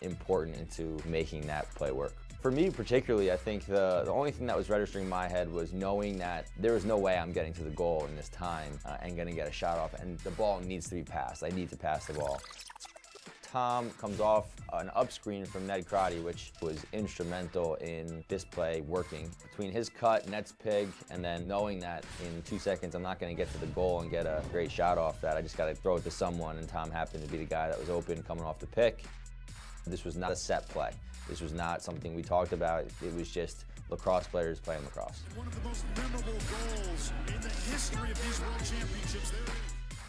important into making that play work. For me particularly, I think the only thing that was registering in my head was knowing that there was no way I'm getting to the goal in this time and going to get a shot off, and the ball needs to be passed. I need to pass the ball. Tom comes off an up screen from Ned Crotty, which was instrumental in this play working. Between his cut, Ned's pig, and then knowing that in 2 seconds I'm not going to get to the goal and get a great shot off that, I just got to throw it to someone, and Tom happened to be the guy that was open coming off the pick. This was not a set play. This was not something we talked about. It was just lacrosse players playing lacrosse. One of the most memorable goals in the history of these World Championships.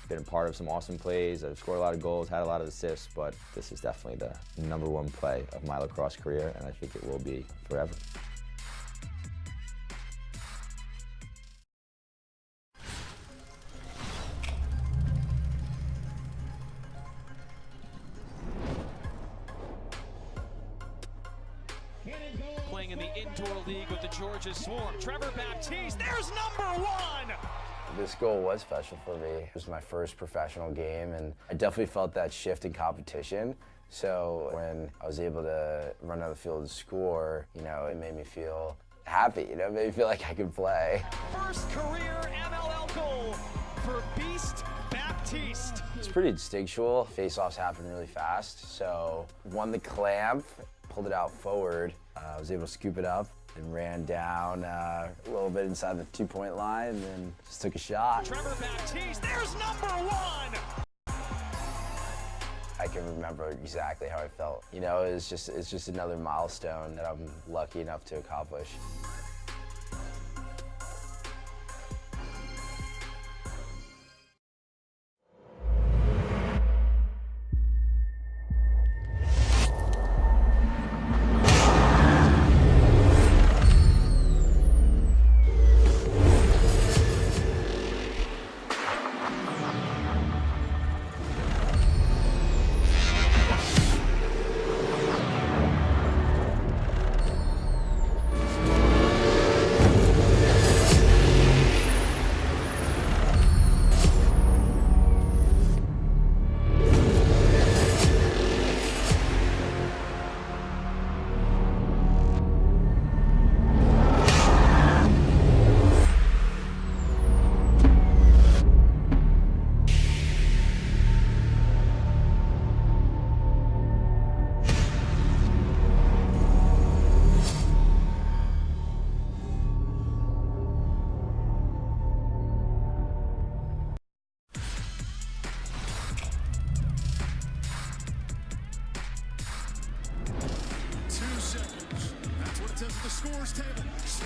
Been a part of some awesome plays. I've scored a lot of goals, had a lot of assists, but this is definitely the #1 play of my lacrosse career, and I think it will be forever. Playing in the indoor league with the Georgia Swarm, Trevor Baptiste, there's #1! This goal was special for me. It was my first professional game, and I definitely felt that shift in competition. So when I was able to run out of the field and score, it made me feel happy. It made me feel like I could play. First career MLL goal for Beast Baptiste. It's pretty instinctual. Face-offs happen really fast, so won the clamp, pulled it out forward. I was able to scoop it up and ran down a little bit inside the 2-point line, and then just took a shot. Trevor Baptiste, there's #1! I can remember exactly how I felt. It's just another milestone that I'm lucky enough to accomplish. The scores table. This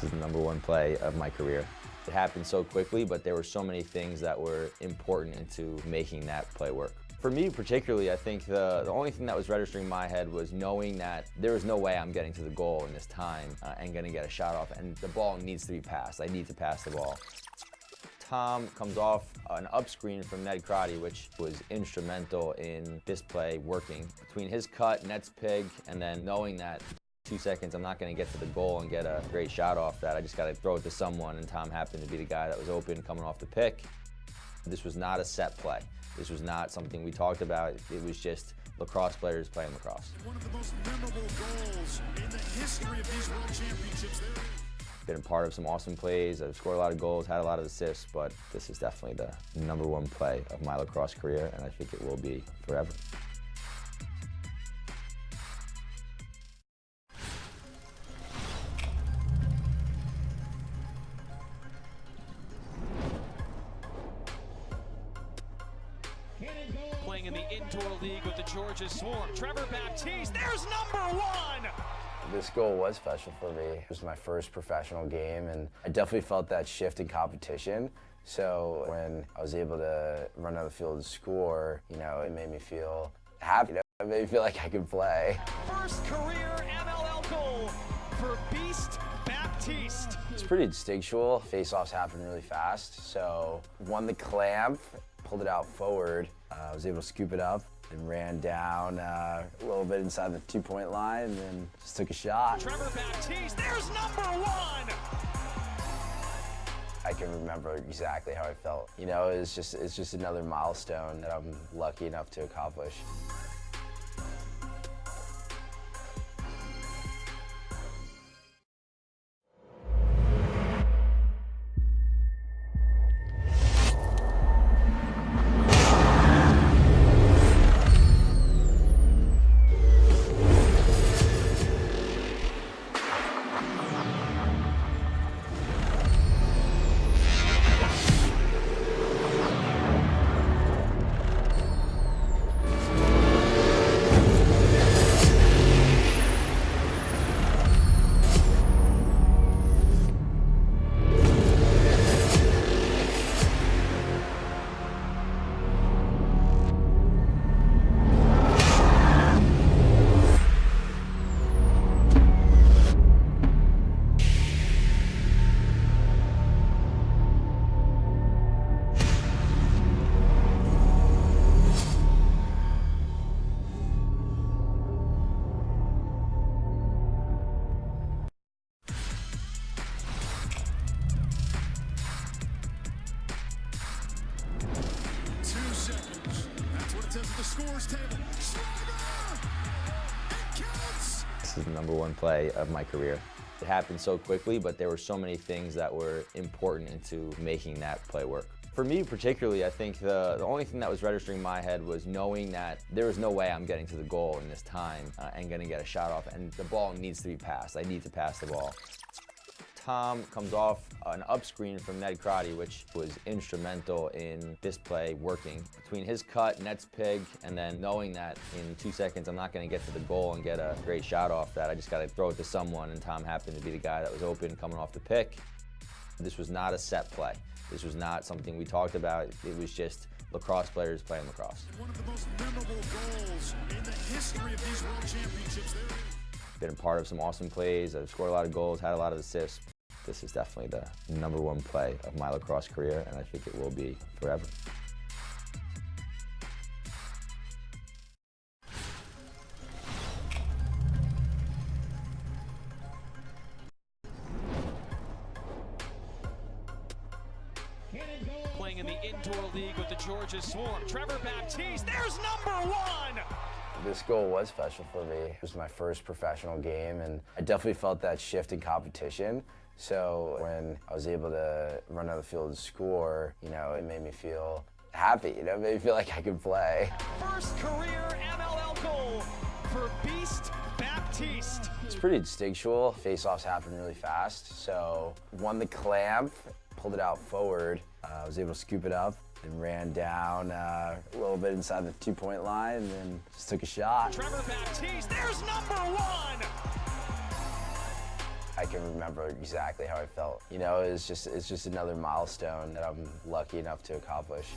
is the #1 play of my career. It happened so quickly, but there were so many things that were important into making that play work. For me particularly, I think the only thing that was registering in my head was knowing that there was no way I'm getting to the goal in this time and going to get a shot off, and the ball needs to be passed. I need to pass the ball. Tom comes off an up screen from Ned Crotty, which was instrumental in this play working. Between his cut, Ned's pig, and then knowing that 2 seconds I'm not going to get to the goal and get a great shot off that, I just got to throw it to someone, and Tom happened to be the guy that was open coming off the pick. This was not a set play. This was not something we talked about. It was just lacrosse players playing lacrosse. One of the most memorable goals in the history of these World Championships. Been a part of some awesome plays. I've scored a lot of goals, had a lot of assists, but this is definitely the #1 play of my lacrosse career, and I think it will be forever. Playing in the indoor league with the Georgia Swarm, Trevor Baptiste, there's #1! This goal was special for me. It was my first professional game, and I definitely felt that shift in competition. So when I was able to run out of the field and score, it made me feel happy. It made me feel like I could play. First career MLL goal for Beast Baptiste. It's pretty instinctual. Face-offs happen really fast, so won the clamp, pulled it out forward. I was able to scoop it up and ran down a little bit inside the 2-point line, and then just took a shot. Trevor Baptiste, there's #1! I I can remember exactly how I felt. You know, it's just another milestone that I'm lucky enough to accomplish. To the scores table. Slider! It counts! This is the #1 play of my career. It happened so quickly, but there were so many things that were important into making that play work. For me particularly, I think the only thing that was registering in my head was knowing that there was no way I'm getting to the goal in this time and going to get a shot off, and the ball needs to be passed. I need to pass the ball. Tom comes off an up screen from Ned Crotty, which was instrumental in this play working. Between his cut, Ned's pig, and then knowing that in 2 seconds I'm not going to get to the goal and get a great shot off that, I just got to throw it to someone, and Tom happened to be the guy that was open coming off the pick. This was not a set play. This was not something we talked about. It was just lacrosse players playing lacrosse. One of the most memorable goals in the history of these World Championships. Been a part of some awesome plays. I've scored a lot of goals, had a lot of assists. This is definitely the #1 play of my lacrosse career, and I think it will be forever. Playing in the indoor league with the Georgia Swarm. Trevor Baptiste, there's #1! This goal was special for me. It was my first professional game, and I definitely felt that shift in competition. So when I was able to run on the field and score, you know, it made me feel happy. You know, it made me feel like I could play. First career MLL goal for Beast Baptiste. It's pretty instinctual. Face-offs happen really fast. So won the clamp, pulled it out forward. I was able to scoop it up and ran down a little bit inside the 2-point line, and then just took a shot. Trevor Baptiste, there's #1! I can remember exactly how I felt. You know, it's just another milestone that I'm lucky enough to accomplish.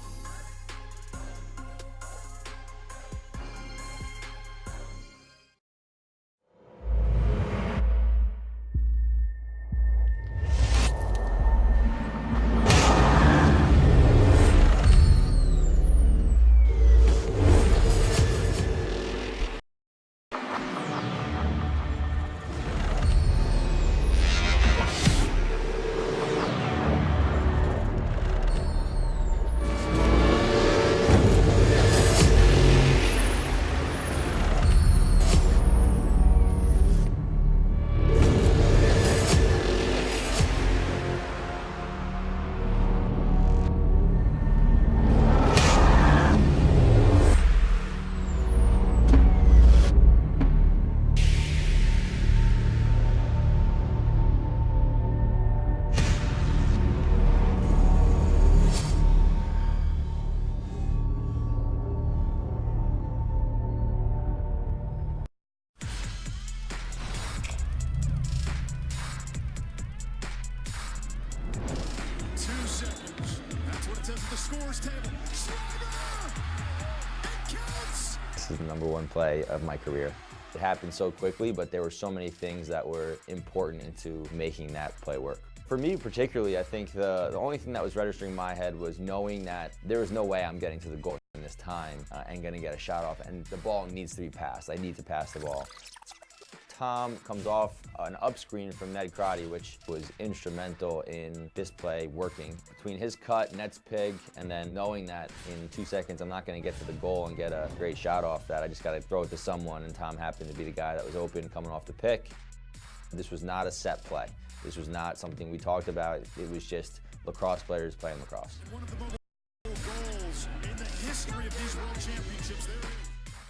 To the scores table. Slider! It counts! This is the #1 play of my career. It happened so quickly, but there were so many things that were important into making that play work. For me particularly, I think the only thing that was registering in my head was knowing that there was no way I'm getting to the goal in this time and going to get a shot off, and the ball needs to be passed. I need to pass the ball. Tom comes off an up screen from Ned Crotty, which was instrumental in this play working. Between his cut, Ned's pig, and then knowing that in 2 seconds I'm not going to get to the goal and get a great shot off that, I just got to throw it to someone, and Tom happened to be the guy that was open coming off the pick. This was not a set play. This was not something we talked about. It was just lacrosse players playing lacrosse. One of the most goals in the history of these World Championships.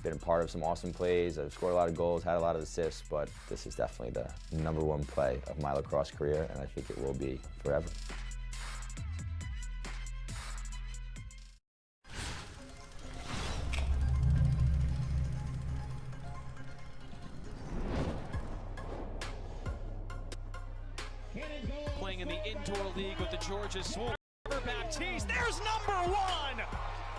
Been a part of some awesome plays. I've scored a lot of goals, had a lot of assists, but this is definitely the #1 play of my lacrosse career, and I think it will be forever. Playing in the indoor league with the Georgia Swarm. Trevor Baptiste, there's #1!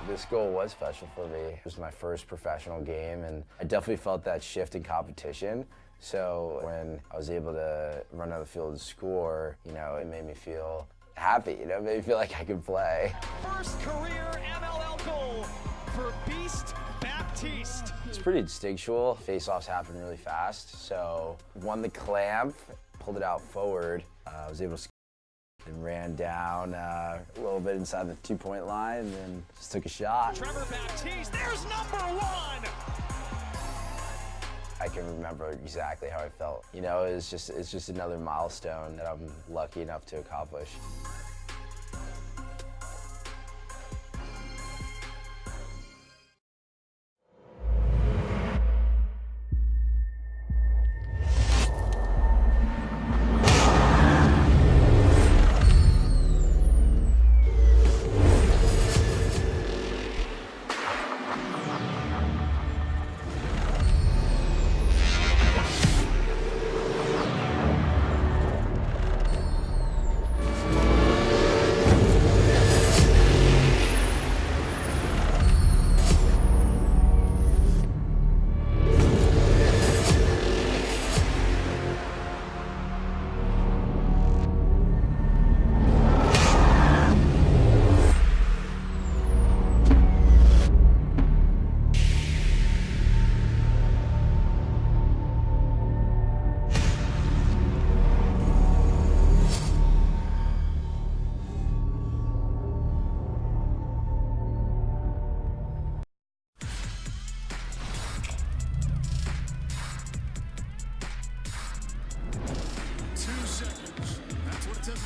This goal was special for me. It was my first professional game, and I definitely felt that shift in competition. So when I was able to run on the field and score, it made me feel happy. It made me feel like I could play. First career MLL goal for Beast Baptiste. It's pretty instinctual. Face-offs happen really fast, so won the clamp, pulled it out forward. I was able to and ran down a little bit inside the 2-point line, and then just took a shot. Trevor Baptiste, there's #1! I can remember exactly how I felt. It's just another milestone that I'm lucky enough to accomplish.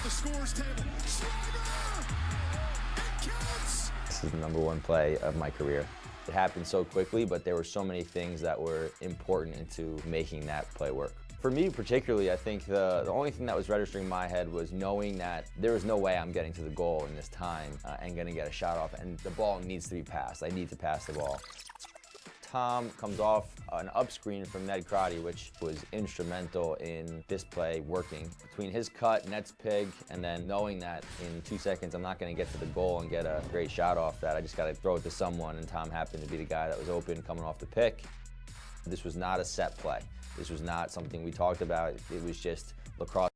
The scores table. Slider! It counts! This is the #1 play of my career. It happened so quickly, but there were so many things that were important into making that play work. For me particularly, I think the only thing that was registering in my head was knowing that there was no way I'm getting to the goal in this time and gonna get a shot off, and the ball needs to be passed. I need to pass the ball. Tom comes off an up screen from Ned Crotty, which was instrumental in this play working. Between his cut, Ned's pig, and then knowing that in 2 seconds I'm not going to get to the goal and get a great shot off that, I just got to throw it to someone, and Tom happened to be the guy that was open coming off the pick. This was not a set play. This was not something we talked about. It was just lacrosse.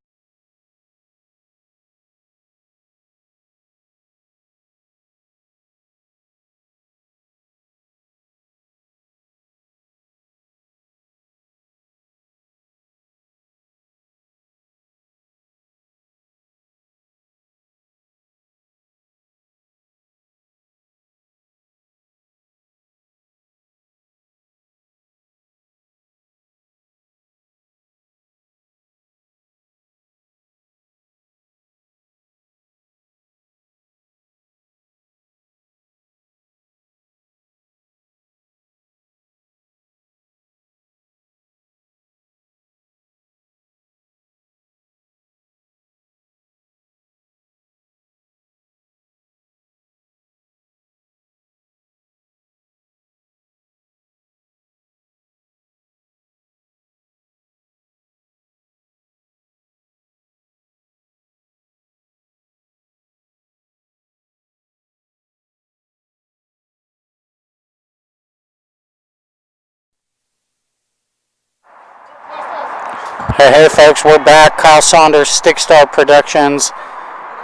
Hey folks, we're back. Kyle Saunders, Stickstar Productions,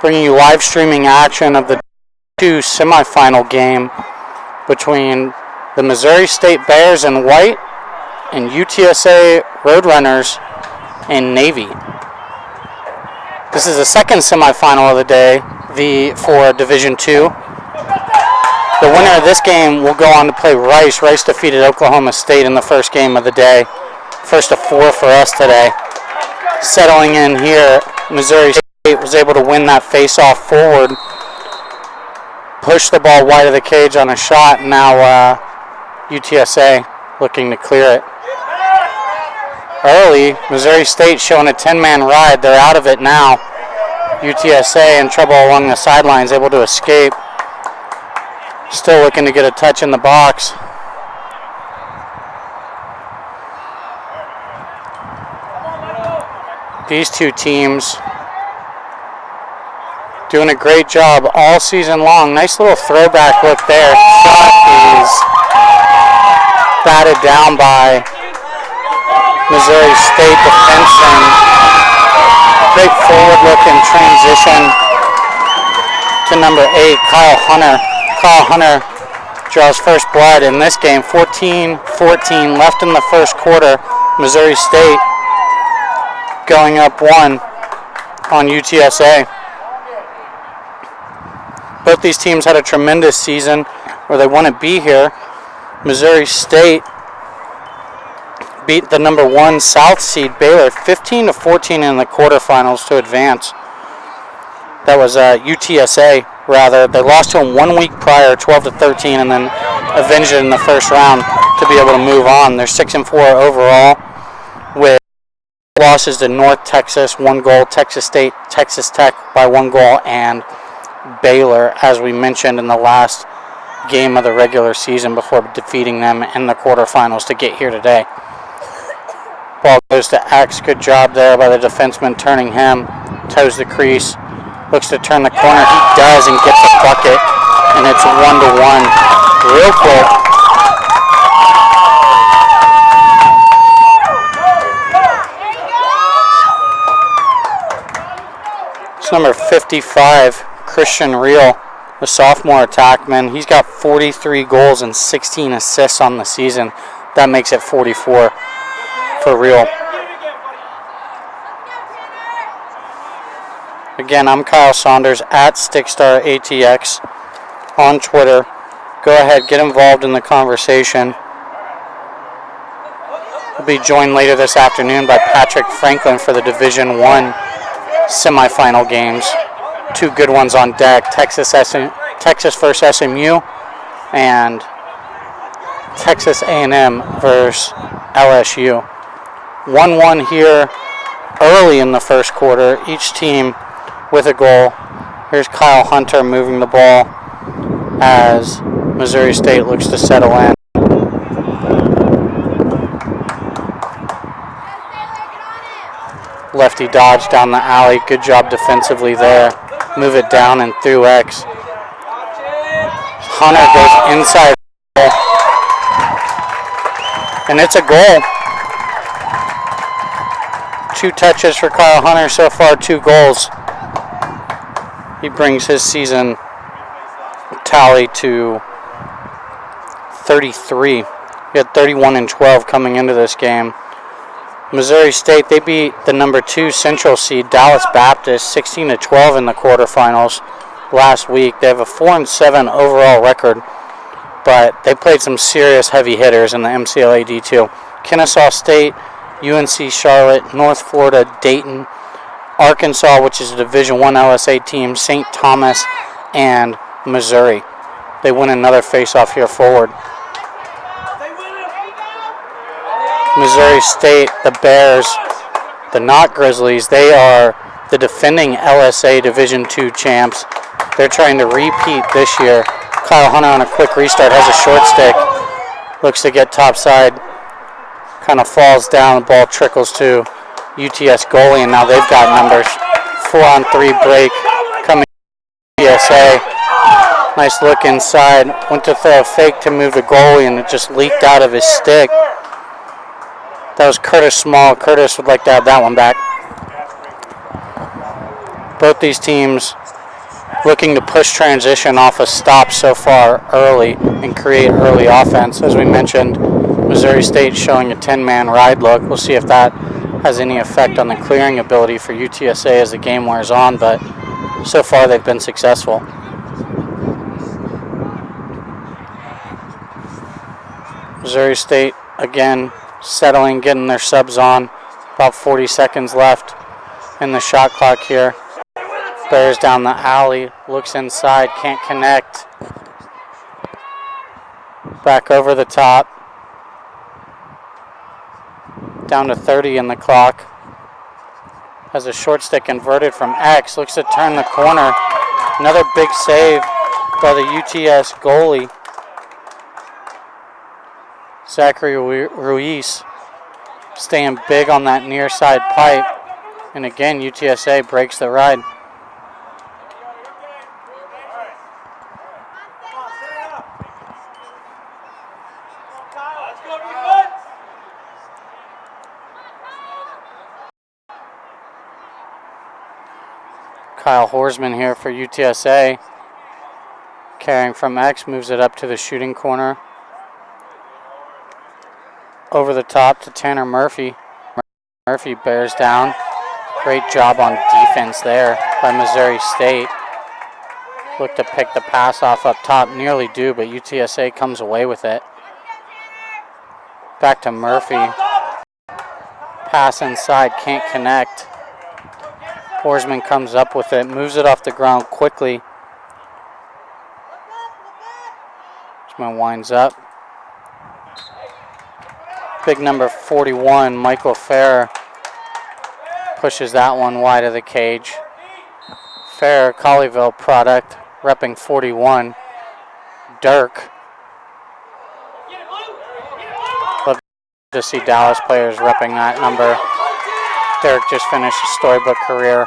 bringing you live streaming action of the 2 semifinal game between the Missouri State Bears in white and UTSA Roadrunners and Navy. This is the second semifinal of the day for Division II. The winner of this game will go on to play Rice. Rice defeated Oklahoma State in the first game of the day. First of 4 for us today. Settling in here, Missouri State was able to win that face-off forward. Push the ball wide of the cage on a shot. Now UTSA looking to clear it. Early, Missouri State showing a 10-man ride. They're out of it now. UTSA in trouble along the sidelines, able to escape. Still looking to get a touch in the box. These two teams doing a great job all season long. Nice little throwback look there. Shot is batted down by Missouri State defenseman. Great forward look in transition to number 8, Kyle Hunter. Kyle Hunter draws first blood in this game. 14-14 left in the first quarter. Missouri State going up 1 on UTSA. Both these teams had a tremendous season where they wouldn't be here. Missouri State beat the number 1 South seed Baylor 15-14 in the quarterfinals to advance. That was UTSA, rather. They lost to them 1 week prior, 12-13, and then avenged it in the first round to be able to move on. They're 6-4 overall with losses to North Texas, 1 goal, Texas State, Texas Tech by 1 goal, and Baylor, as we mentioned in the last game of the regular season before defeating them in the quarterfinals to get here today. Ball goes to X. Good job there by the defenseman turning him. Toes the crease. Looks to turn the corner. He does and gets a bucket. And it's 1-1. Real quick. It's number 55, Christian Reel, the sophomore attackman. He's got 43 goals and 16 assists on the season. That makes it 44 for Reel. Again, I'm Kyle Saunders at StickStarATX on Twitter. Go ahead, get involved in the conversation. We'll be joined later this afternoon by Patrick Franklin for the Division I semifinal games. 2 good ones on deck, Texas versus SMU and Texas A&M versus LSU. 1-1 here early in the first quarter, each team with a goal. Here's Kyle Hunter moving the ball as Missouri State looks to settle in. Lefty dodge down the alley. Good job defensively there. Move it down and through X. Hunter goes inside. And it's a goal. 2 touches for Kyle Hunter so far, 2 goals. He brings his season tally to 33. He had 31 and 12 coming into this game. Missouri State, they beat the number 2 Central seed Dallas Baptist 16-12 in the quarterfinals last week. They have a 4-7 overall record, but they played some serious heavy hitters in the MCLA D2. Kennesaw State, UNC Charlotte, North Florida, Dayton, Arkansas, which is a Division I LSA team, St. Thomas, and Missouri. They win another face-off here forward. Missouri State, the Bears, the not Grizzlies, they are the defending LSA Division II champs. They're trying to repeat this year. Kyle Hunter on a quick restart has a short stick. Looks to get topside. Kind of falls down. The ball trickles to UTS goalie, and now they've got numbers. 4-on-3 break coming to UTSA. Nice look inside. Went to throw a fake to move the goalie, and it just leaked out of his stick. That was Curtis Small. Curtis would like to have that one back. Both these teams looking to push transition off a stop so far early and create early offense. As we mentioned, Missouri State showing a 10-man ride look. We'll see if that has any effect on the clearing ability for UTSA as the game wears on, but so far they've been successful. Missouri State again settling, getting their subs on. About 40 seconds left in the shot clock here. Bears down the alley, looks inside, can't connect. Back over the top. Down to 30 in the clock. Has a short stick inverted from X, looks to turn the corner. Another big save by the UTS goalie, Zachary Ruiz, staying big on that near side pipe. And again, UTSA breaks the ride. Kyle Horsman here for UTSA. Carrying from X, moves it up to the shooting corner. Over the top to Tanner Murphy. Murphy bears down. Great job on defense there by Missouri State. Look to pick the pass off up top, nearly do, but UTSA comes away with it. Back to Murphy. Pass inside, can't connect. Horsman comes up with it, moves it off the ground quickly. Horsman winds up. Big number 41, Michael Fair, pushes that one wide of the cage. Fair, Colleyville product, repping 41. Dirk. Love to see Dallas players repping that number. Dirk just finished a storybook career.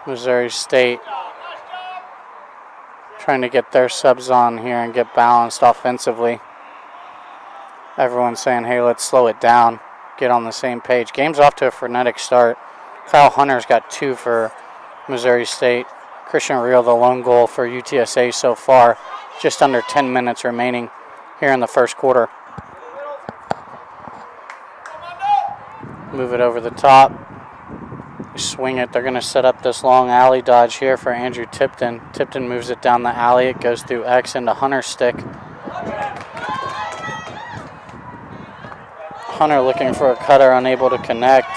Missouri State trying to get their subs on here and get balanced offensively. Everyone's saying, hey, let's slow it down, get on the same page. Game's off to a frenetic start. Kyle Hunter's got 2 for Missouri State. Christian Reel, the lone goal for UTSA so far. Just under 10 minutes remaining here in the first quarter. Move it over the top. Swing it. They're going to set up this long alley dodge here for Andrew Tipton. Tipton moves it down the alley. It goes through X into Hunter's stick. Hunter looking for a cutter, unable to connect.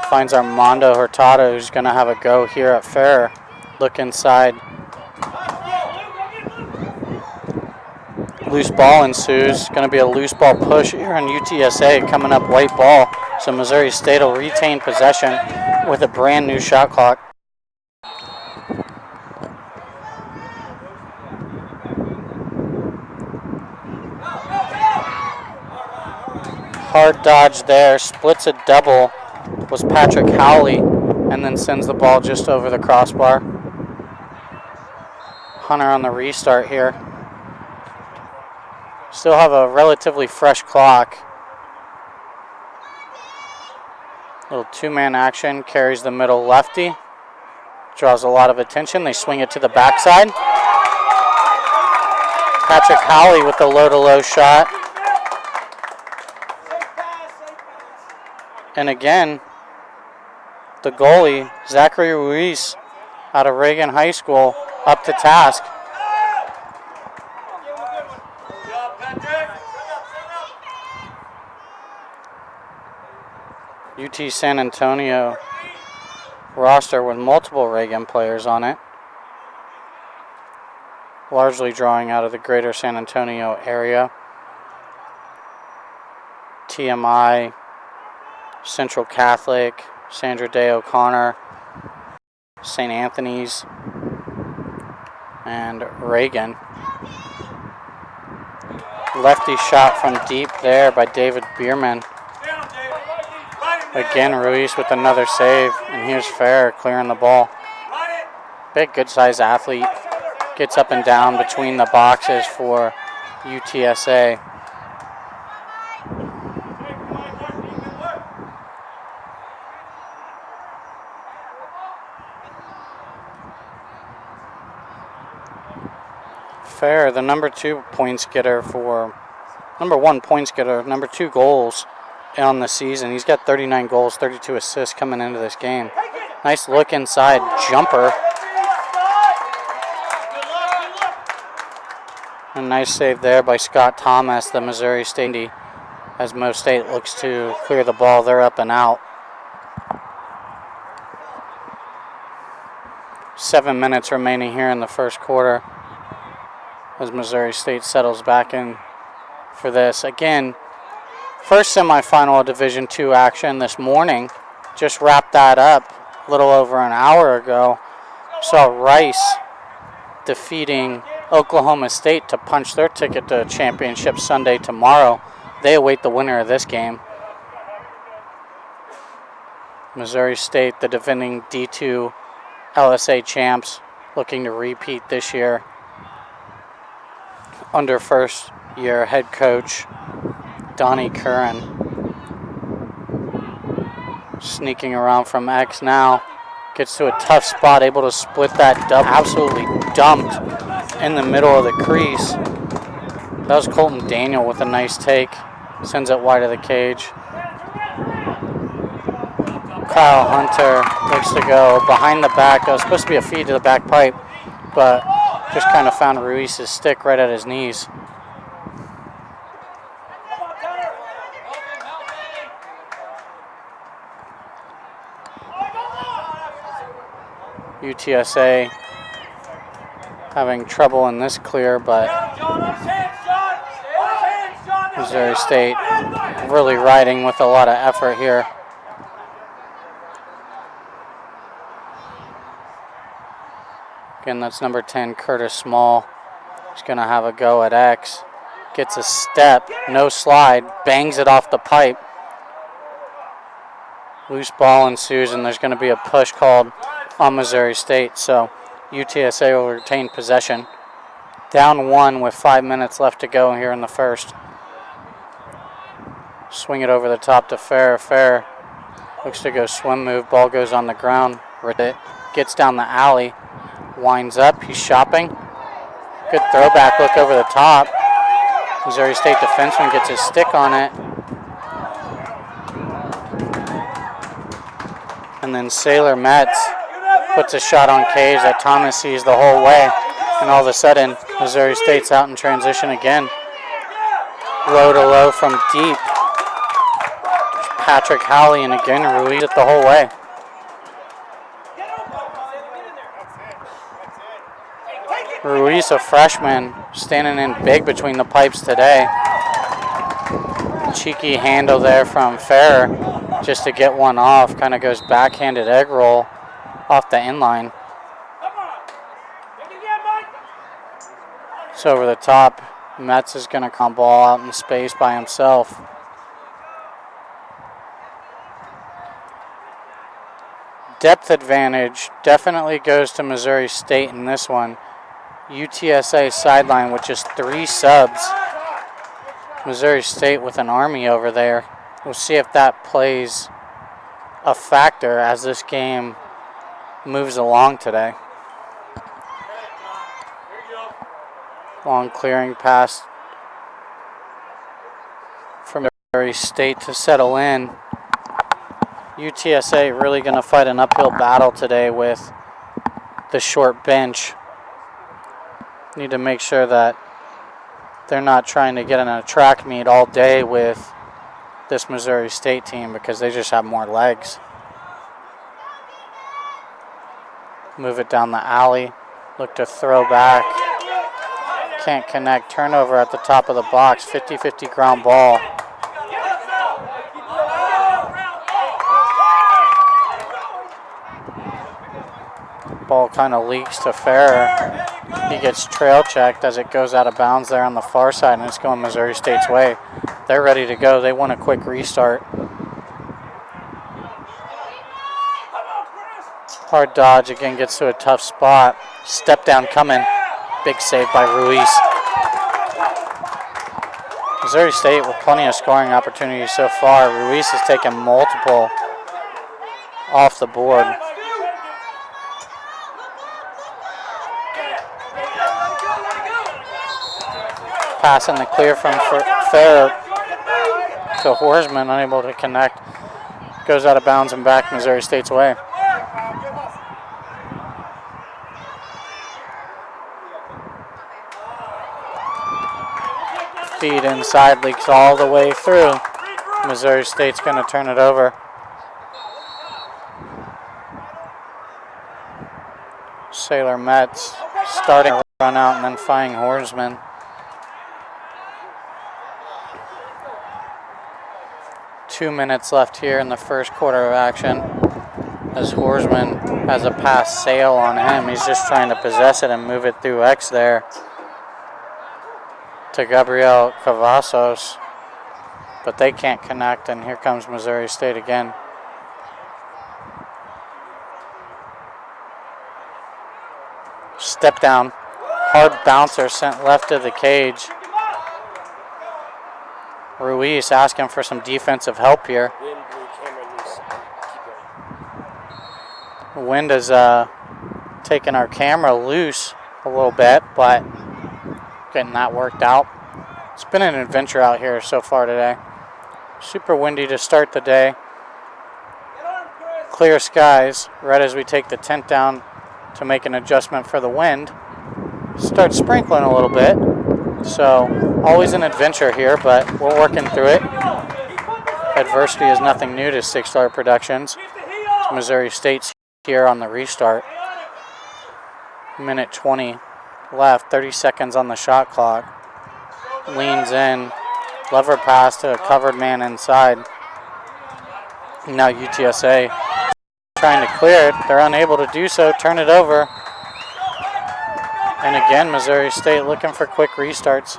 Finds Armando Hurtado, who's going to have a go here at Fair. Look inside. Loose ball ensues. Going to be a loose ball push here on UTSA, coming up white ball. So Missouri State will retain possession with a brand new shot clock. Hard dodge there, splits a double, was Patrick Howley, and then sends the ball just over the crossbar. Hunter on the restart here. Still have a relatively fresh clock. Little 2-man action, carries the middle lefty. Draws a lot of attention. They swing it to the backside. Patrick Howley with the low-to-low shot. And again, the goalie, Zachary Ruiz, out of Reagan High School, up to task. UT San Antonio roster with multiple Reagan players on it. Largely drawing out of the greater San Antonio area. TMI, Central Catholic, Sandra Day O'Connor, St. Anthony's, and Reagan. Lefty shot from deep there by David Bierman. Again, Ruiz with another save, and here's Fair clearing the ball. Big, good-sized athlete. Gets up and down between the boxes for UTSA. Fair, the number 2 points getter for number 1 points getter, number 2 goals on the season. He's got 39 goals, 32 assists coming into this game. Nice look inside jumper. A nice save there by Scott Thomas, the Missouri State, as Mo State looks to clear the ball. They're up and out. 7 minutes remaining here in the first quarter as Missouri State settles back in for this. Again, first semifinal of Division II action this morning. Just wrapped that up a little over an hour ago. Saw Rice defeating Oklahoma State to punch their ticket to championship Sunday tomorrow. They await the winner of this game. Missouri State, the defending D2 LSA champs, looking to repeat this year under first-year head coach Donnie Curran. Sneaking around from X now. Gets to a tough spot, able to split that double. Absolutely dumped in the middle of the crease. That was Colton Daniel with a nice take. Sends it wide of the cage. Kyle Hunter looks to go behind the back. It was supposed to be a feed to the back pipe, but just kind of found Ruiz's stick right at his knees. UTSA having trouble in this clear, but Missouri State really riding with a lot of effort here. Again, that's number 10, Curtis Small. He's going to have a go at X. Gets a step, no slide, bangs it off the pipe. Loose ball ensues, and there's going to be a push called on Missouri State. So UTSA will retain possession. Down 1 with 5 minutes left to go here in the first. Swing it over the top to Fair. Fair looks to go swim move. Ball goes on the ground. Gets down the alley. Winds up. He's shopping. Good throwback look over the top. Missouri State defenseman gets his stick on it. And then Sailor Metz puts a shot on cage that Thomas sees the whole way. And all of a sudden, Missouri State's out in transition again. Low to low from deep. Patrick Howley, and again, Ruiz it the whole way. Ruiz, a freshman, standing in big between the pipes today. Cheeky handle there from Fair just to get one off. Kind of goes backhanded egg roll off the inline. It's over the top. Metz is going to come ball out in space by himself. Depth advantage definitely goes to Missouri State in this one. UTSA sideline with just 3 subs. Missouri State with an army over there. We'll see if that plays a factor as this game moves along today. Long clearing pass from Missouri State to settle in. UTSA really going to fight an uphill battle today with the short bench. Need to make sure that they're not trying to get in a track meet all day with this Missouri State team because they just have more legs. Move it down the alley. Look to throw back. Can't connect. Turnover at the top of the box. 50-50 ground ball. Ball kind of leaks to Fair. He gets trail checked as it goes out of bounds there on the far side, and it's going Missouri State's way. They're ready to go. They want a quick restart. Hard dodge, again gets to a tough spot. Step down coming. Big save by Ruiz. Missouri State with plenty of scoring opportunities so far. Ruiz has taken multiple off the board. pass in the clear from Fair to Horsman, unable to connect. Goes out of bounds and back Missouri State's way. Feed inside, leaks all the way through. Missouri State's going to turn it over. Sailor Metz starting to run out and then finding Horsman. Two minutes left here in the first quarter of action as Horsman has a pass sail on him. He's just trying to possess it and move it through X there to Gabriel Cavazos, but they can't connect, and here comes Missouri State again. Step down, hard bouncer sent left of the cage. Ruiz asking for some defensive help here. Wind has taken our camera loose a little bit, but getting that worked out. It's been an adventure out here so far today. Super windy to start the day. Clear skies right as we take the tent down to make an adjustment for the wind. Start sprinkling a little bit. So always an adventure here, but we're working through it. Adversity is nothing new to Six Star Productions. It's Missouri State's here on the restart. Minute 20 left, 30 seconds on the shot clock. Leans in, lever pass to a covered man inside. Now UTSA trying to clear it. They're unable to do so, turn it over. And again, Missouri State looking for quick restarts.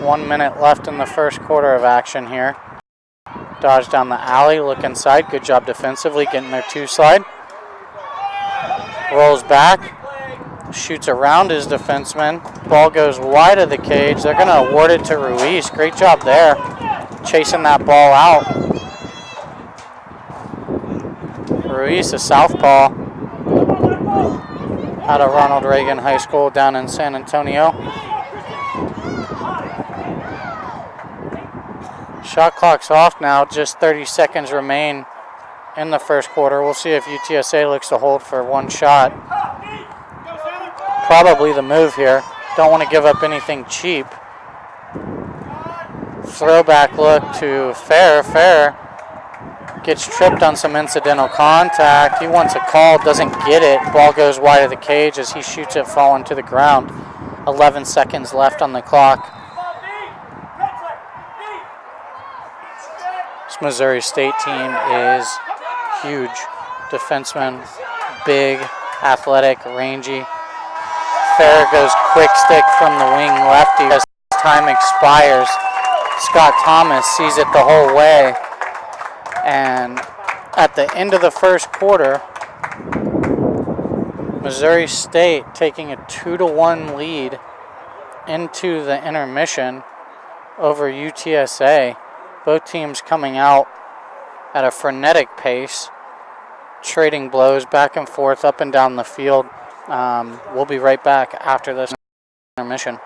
1 minute left in the first quarter of action here. Dodge down the alley, look inside. Good job defensively, getting their two slide. Rolls back, shoots around his defenseman. Ball goes wide of the cage. They're going to award it to Ruiz. Great job there, chasing that ball out. Ruiz, a southpaw, out of Ronald Reagan High School down in San Antonio. Shot clock's off now, just 30 seconds remain in the first quarter. We'll see if UTSA looks to hold for one shot. Probably the move here. Don't want to give up anything cheap. Throwback look to Fair. Fair gets tripped on some incidental contact. He wants a call, doesn't get it. Ball goes wide of the cage as he shoots it falling to the ground. 11 seconds left on the clock. This Missouri State team is huge. Defenseman, big, athletic, rangy. Fair goes quick stick from the wing lefty as time expires. Scott Thomas sees it the whole way. And at the end of the first quarter, Missouri State taking a 2-1 lead into the intermission over UTSA. Both teams coming out at a frenetic pace, trading blows back and forth up and down the field. We'll be right back after this intermission.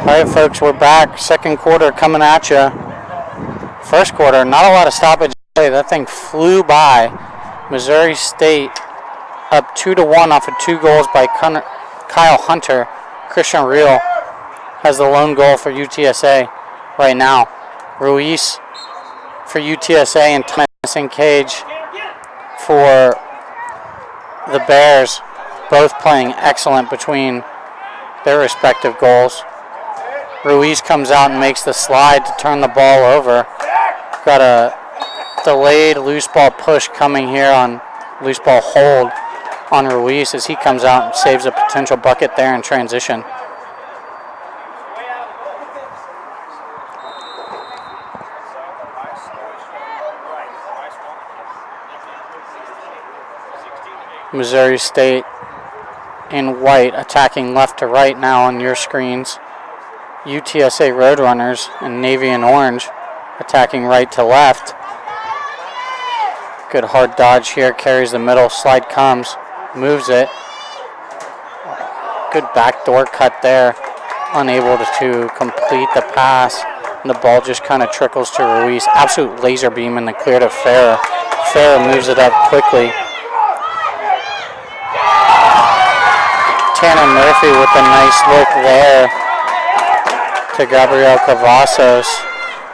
All right, folks, we're back. Second quarter coming at you. First quarter, not a lot of stoppage. That thing flew by. Missouri State up 2-1 off of 2 goals by Kyle Hunter. Christian Reel has the lone goal for UTSA right now. Ruiz for UTSA and Thomas Cage for the Bears, both playing excellent between their respective goals. Ruiz comes out and makes the slide to turn the ball over. Got a delayed loose ball push coming here on loose ball hold on Ruiz as he comes out and saves a potential bucket there in transition. Missouri State in white attacking left to right now on your screens. UTSA Roadrunners in navy and orange attacking right to left. Good hard dodge here, carries the middle, slide comes, moves it. Good backdoor cut there, unable to complete the pass. And the ball just kind of trickles to Ruiz. Absolute laser beam in the clear to Farah. Farah moves it up quickly. Tanner Murphy with a nice look there to Gabriel Cavazos,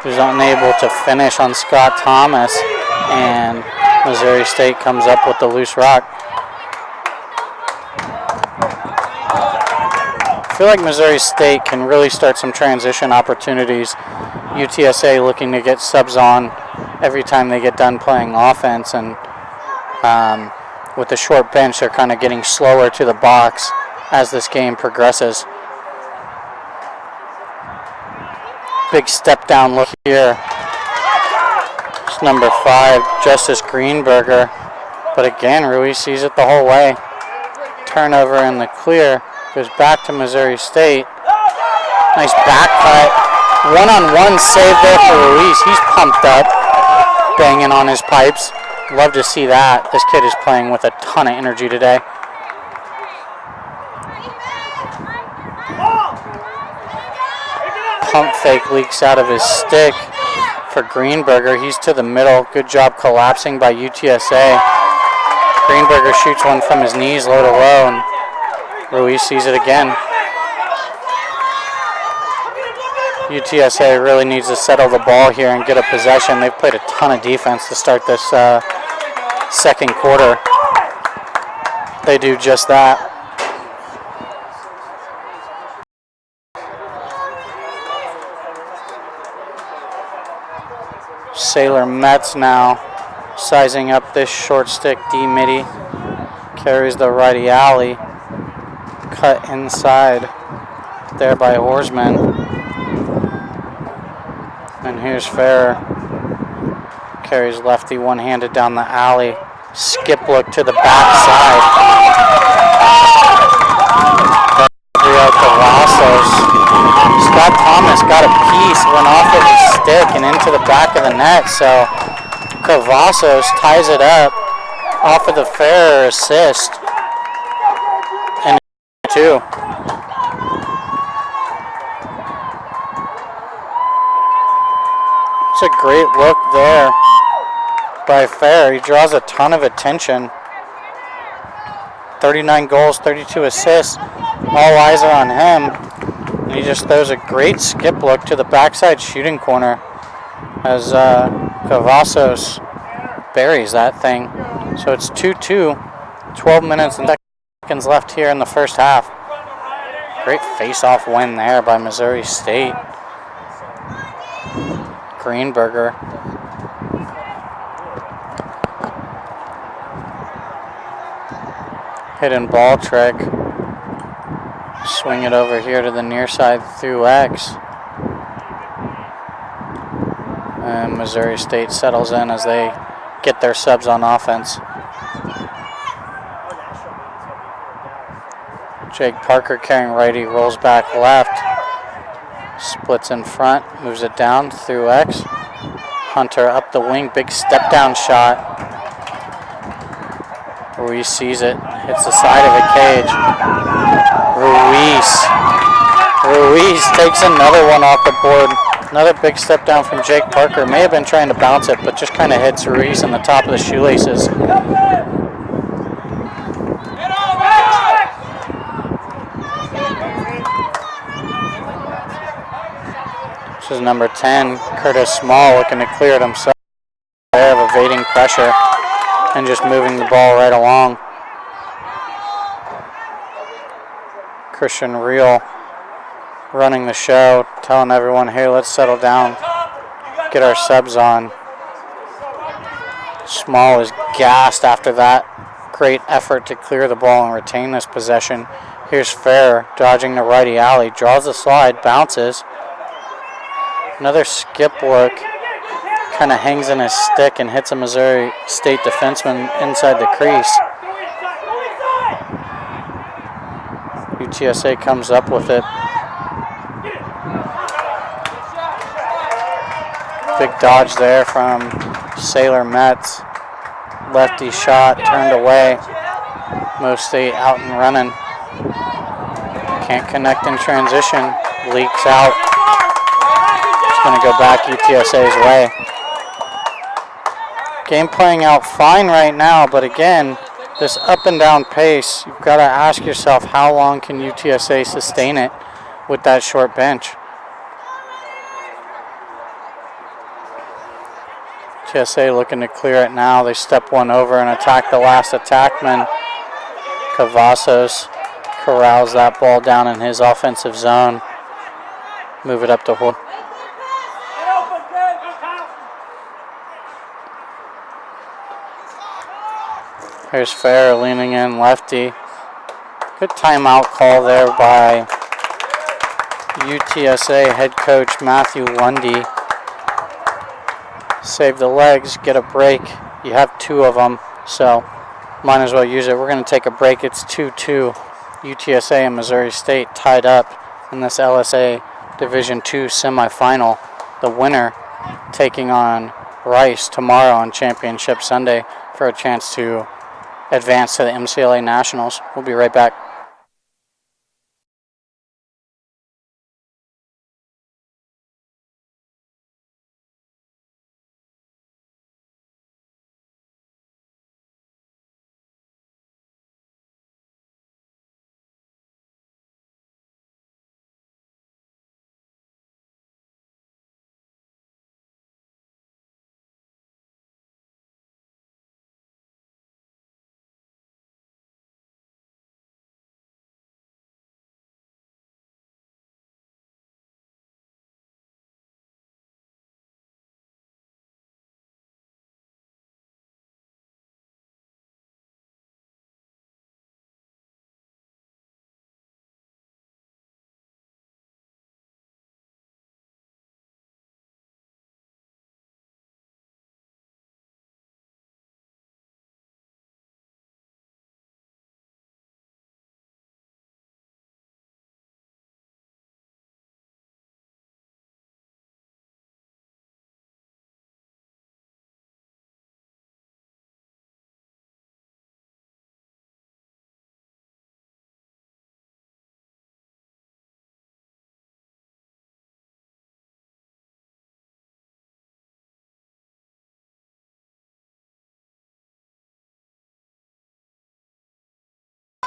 who's unable to finish on Scott Thomas, and Missouri State comes up with the loose rock. I feel like Missouri State can really start some transition opportunities. UTSA looking to get subs on every time they get done playing offense, and with the short bench, they're kind of getting slower to the box as this game progresses. Big step down look here. It's number 5, Justice Greenberger. But again, Ruiz sees it the whole way. Turnover in the clear. Goes back to Missouri State. Nice back cut. One-on-one save there for Ruiz. He's pumped up, banging on his pipes. Love to see that. This kid is playing with a ton of energy today. Pump fake leaks out of his stick for Greenberger. He's to the middle. Good job collapsing by UTSA. Greenberger shoots one from his knees, low to low, and Ruiz sees it again. UTSA really needs to settle the ball here and get a possession. They've played a ton of defense to start this second quarter. They do just that. Sailor Metz now sizing up this short stick D-midi. Carries the righty alley. Cut inside there by Horsman. And here's Fair. Carries lefty one-handed down the alley. Skip look to the backside. Gabriel Cavazos. Scott Thomas got a piece, went off of his stick and into the back of the net. So Cavazos ties it up off of the Fair assist. And 2. It's a great look there by Fair. He draws a ton of attention. 39 goals, 32 assists. All eyes are on him. And he just throws a great skip look to the backside shooting corner as Cavazos buries that thing. So it's 2-2. 12 minutes and seconds left here in the first half. Great face-off win there by Missouri State. Greenberger. Hidden ball trick. Swing it over here to the near side through X. And Missouri State settles in as they get their subs on offense. Jake Parker carrying righty, rolls back left. Splits in front, moves it down through X. Hunter up the wing, big step down shot. Ruiz sees it, hits the side of the cage. Ruiz takes another one off the board. Another big step down from Jake Parker. May have been trying to bounce it, but just kind of hits Ruiz in the top of the shoelaces. This is number 10, Curtis Small, looking to clear it himself. There of evading pressure and just moving the ball right along. Christian Reel running the show, telling everyone, hey, let's settle down, get our subs on. Small is gassed after that great effort to clear the ball and retain this possession. Here's Fair dodging the righty alley, draws the slide, bounces. Another skip work, kind of hangs in his stick and hits a Missouri State defenseman inside the crease. UTSA comes up with it. Big dodge there from Sailor Metz. Lefty shot turned away. Mo State out and running. Can't connect in transition. Leaks out. It's going to go back UTSA's way. Game playing out fine right now, but again, this up and down pace, you've got to ask yourself, how long can UTSA sustain it with that short bench? UTSA looking to clear it now. They step one over and attack the last attackman. Cavazos corrals that ball down in his offensive zone. Move it up to Hood. Here's Fair leaning in lefty. Good timeout call there by UTSA head coach Matthew Lundy. Save the legs, get a break. You have two of them, so might as well use it. We're going to take a break. It's 2-2. UTSA and Missouri State tied up in this LSA Division II semifinal. The winner taking on Rice tomorrow on Championship Sunday for a chance to advance to the MCLA Nationals. We'll be right back.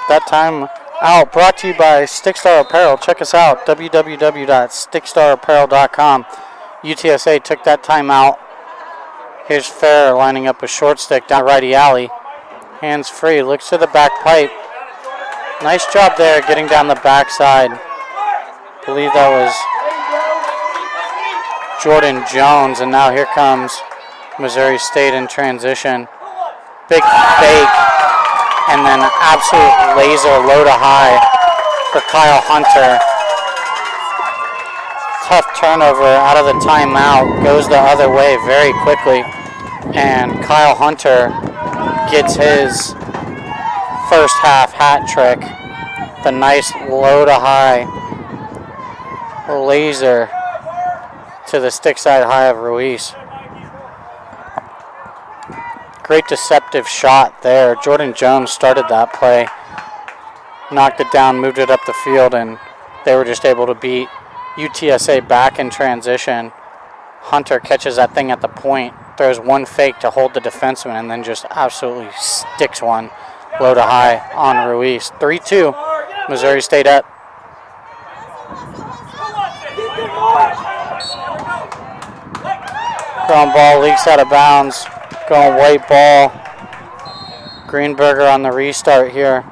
That time out brought to you by Stickstar Apparel. Check us out, www.stickstarapparel.com. UTSA took that time out. Here's Fair lining up a short stick down righty alley. Hands free, looks to the back pipe. Nice job there getting down the backside. Believe that was Jordan Jones, and now here comes Missouri State in transition. Big fake. And then an absolute laser low to high for Kyle Hunter. Tough turnover out of the timeout. Goes the other way very quickly. And Kyle Hunter gets his first half hat trick. The nice low to high laser to the stick side high of Ruiz. Great deceptive shot there. Jordan Jones started that play. Knocked it down, moved it up the field, and they were just able to beat UTSA back in transition. Hunter catches that thing at the point, throws one fake to hold the defenseman, and then just absolutely sticks one low to high on Ruiz. 3-2, Missouri State up. Ground ball leaks out of bounds, going white ball. Greenberger on the restart here.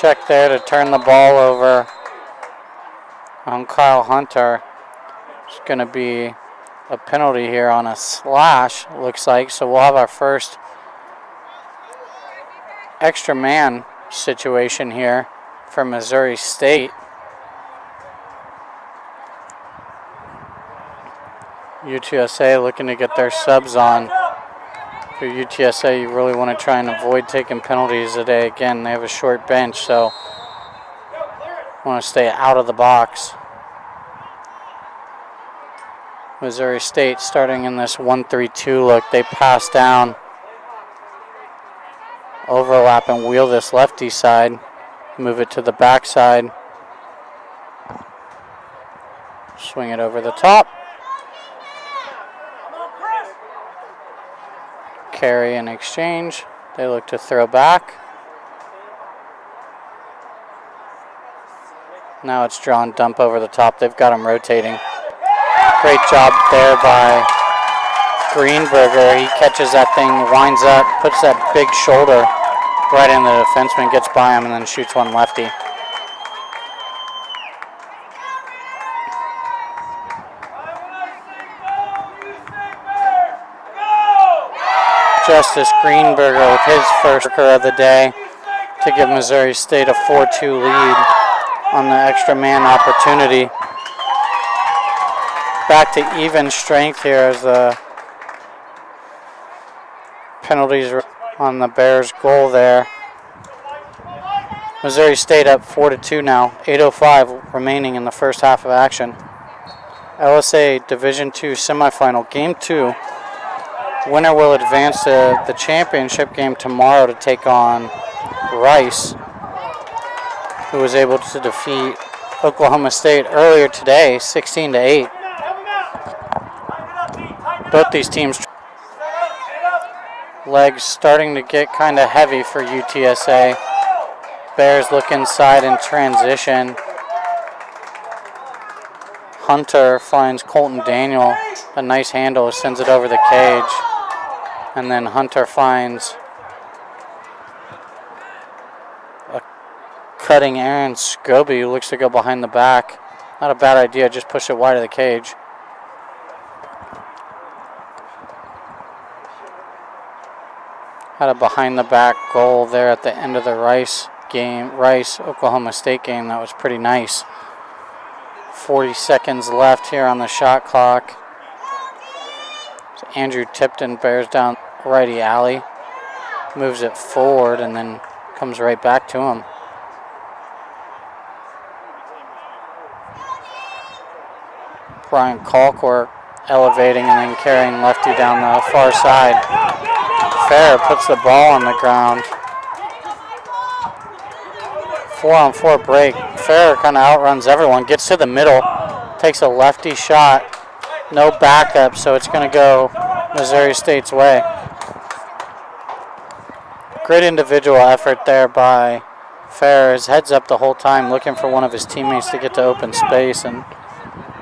Check there to turn the ball over on Kyle Hunter. It's going to be a penalty here on a slash, looks like. So we'll have our first extra man situation here for Missouri State. UTSA looking to get their subs on. For UTSA, you really want to try and avoid taking penalties today. Again, they have a short bench, so want to stay out of the box. Missouri State starting in this 1-3-2 look. They pass down, overlap and wheel this lefty side, move it to the backside, swing it over the top. Carry and exchange. They look to throw back. Now it's drawn dump over the top. They've got him rotating. Great job there by Greenberger. He catches that thing, winds up, puts that big shoulder right in the defenseman, gets by him, and then shoots one lefty. Justice Greenberger with his first worker of the day to give Missouri State a 4-2 lead on the extra man opportunity. Back to even strength here as the penalties on the Bears' goal there. Missouri State up 4-2 now, 8:05 remaining in the first half of action. LSA Division II semifinal, Game 2. Winner will advance to the championship game tomorrow to take on Rice, who was able to defeat Oklahoma State earlier today, 16-8. Both these teams' legs starting to get kind of heavy for UTSA. Bears look inside in transition. Hunter finds Colton Daniel. A nice handle, sends it over the cage. And then Hunter finds a cutting Aaron Scobie, who looks to go behind the back. Not a bad idea, just push it wide of the cage. Had a behind the back goal there at the end of the Rice Oklahoma State game. That was pretty nice. 40 seconds left here on the shot clock. So Andrew Tipton bears down righty alley, moves it forward, and then comes right back to him. Brian Kalkworth elevating and then carrying lefty down the far side. Fair puts the ball on the ground. 4-on-4 break. Fair kind of outruns everyone, gets to the middle, takes a lefty shot. No backup, so it's going to go Missouri State's way. Great individual effort there by Fair. His head's up the whole time looking for one of his teammates to get to open space, and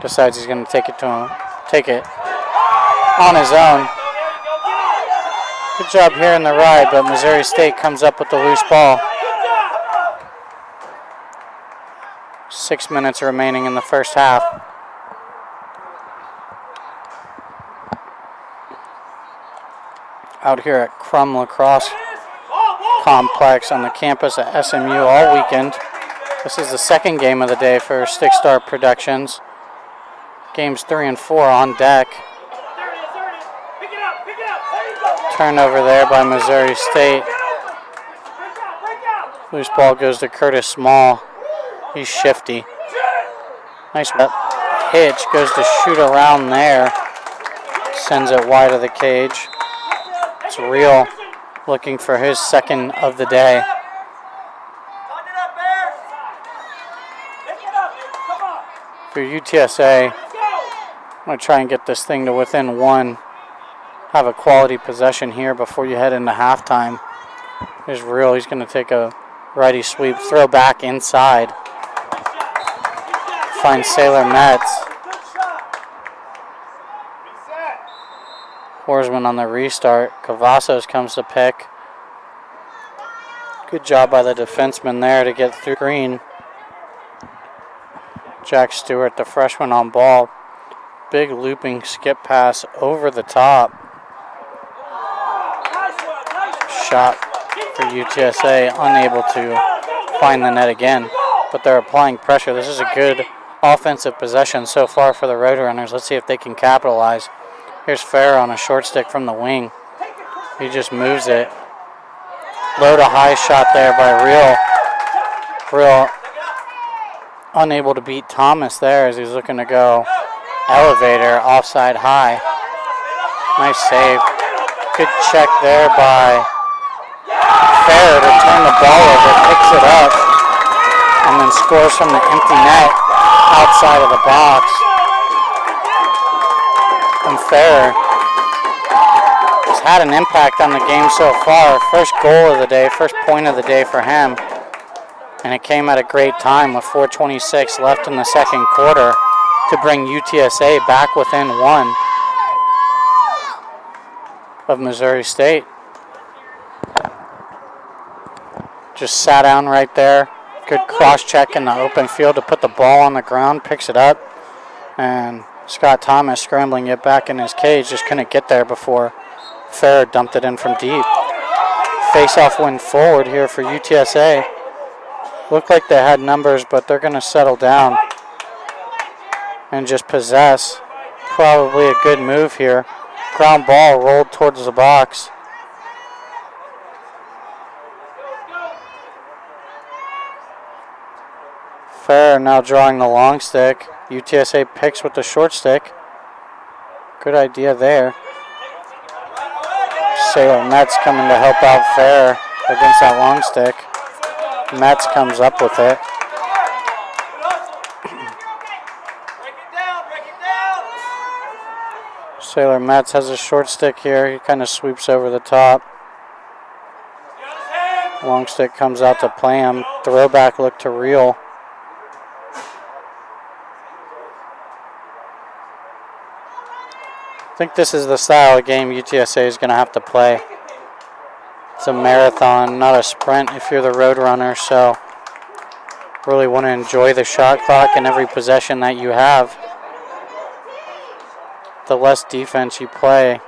decides he's going to take it on his own. Good job here in the ride, but Missouri State comes up with the loose ball. 6 minutes remaining in the first half. Out here at Crum Lacrosse Complex on the campus at SMU all weekend. This is the second game of the day for Stick Star Productions. Games 3 and 4 on deck. Turnover there by Missouri State. Loose ball goes to Curtis Small. He's shifty. Nice hitch. Goes to shoot around there. Sends it wide of the cage. It's Real looking for his second of the day. For UTSA, I'm going to try and get this thing to within one. Have a quality possession here before you head into halftime. Here's Real. He's going to take a righty sweep, throw back inside. Finds Sailor Metz. Horsman on the restart. Cavazos comes to pick. Good job by the defenseman there to get through Green. Jack Stewart, the freshman, on ball. Big looping skip pass over the top. Shot for UTSA, unable to find the net again, but they're applying pressure. This is a good offensive possession so far for the Roadrunners. Let's see if they can capitalize. Here's Farrer on a short stick from the wing. He just moves it. Low to high shot there by Real unable to beat Thomas there as he's looking to go elevator offside high. Nice save. Good check there by Farrer to turn the ball over, picks it up, and then scores from the empty net outside of the box. And Farrer has had an impact on the game so far. First goal of the day, first point of the day for him. And it came at a great time with 4:26 left in the second quarter to bring UTSA back within one of Missouri State. Just sat down right there. Good cross check in the open field to put the ball on the ground, picks it up, and Scott Thomas scrambling it back in his cage, just couldn't get there before Farrer dumped it in from deep. Face-off win forward here for UTSA. Looked like they had numbers, but they're going to settle down and just possess. Probably a good move here. Ground ball rolled towards the box. Farrer now drawing the long stick. UTSA picks with the short stick. Good idea there. Sailor Metz coming to help out Farrer against that long stick. Metz comes up with it. Sailor Metz has a short stick here. He kind of sweeps over the top. Long stick comes out to play him. Throwback look to Real. I think this is the style of game UTSA is going to have to play. It's a marathon, not a sprint if you're the Roadrunner, so really want to enjoy the shot clock and every possession that you have. The less defense you play,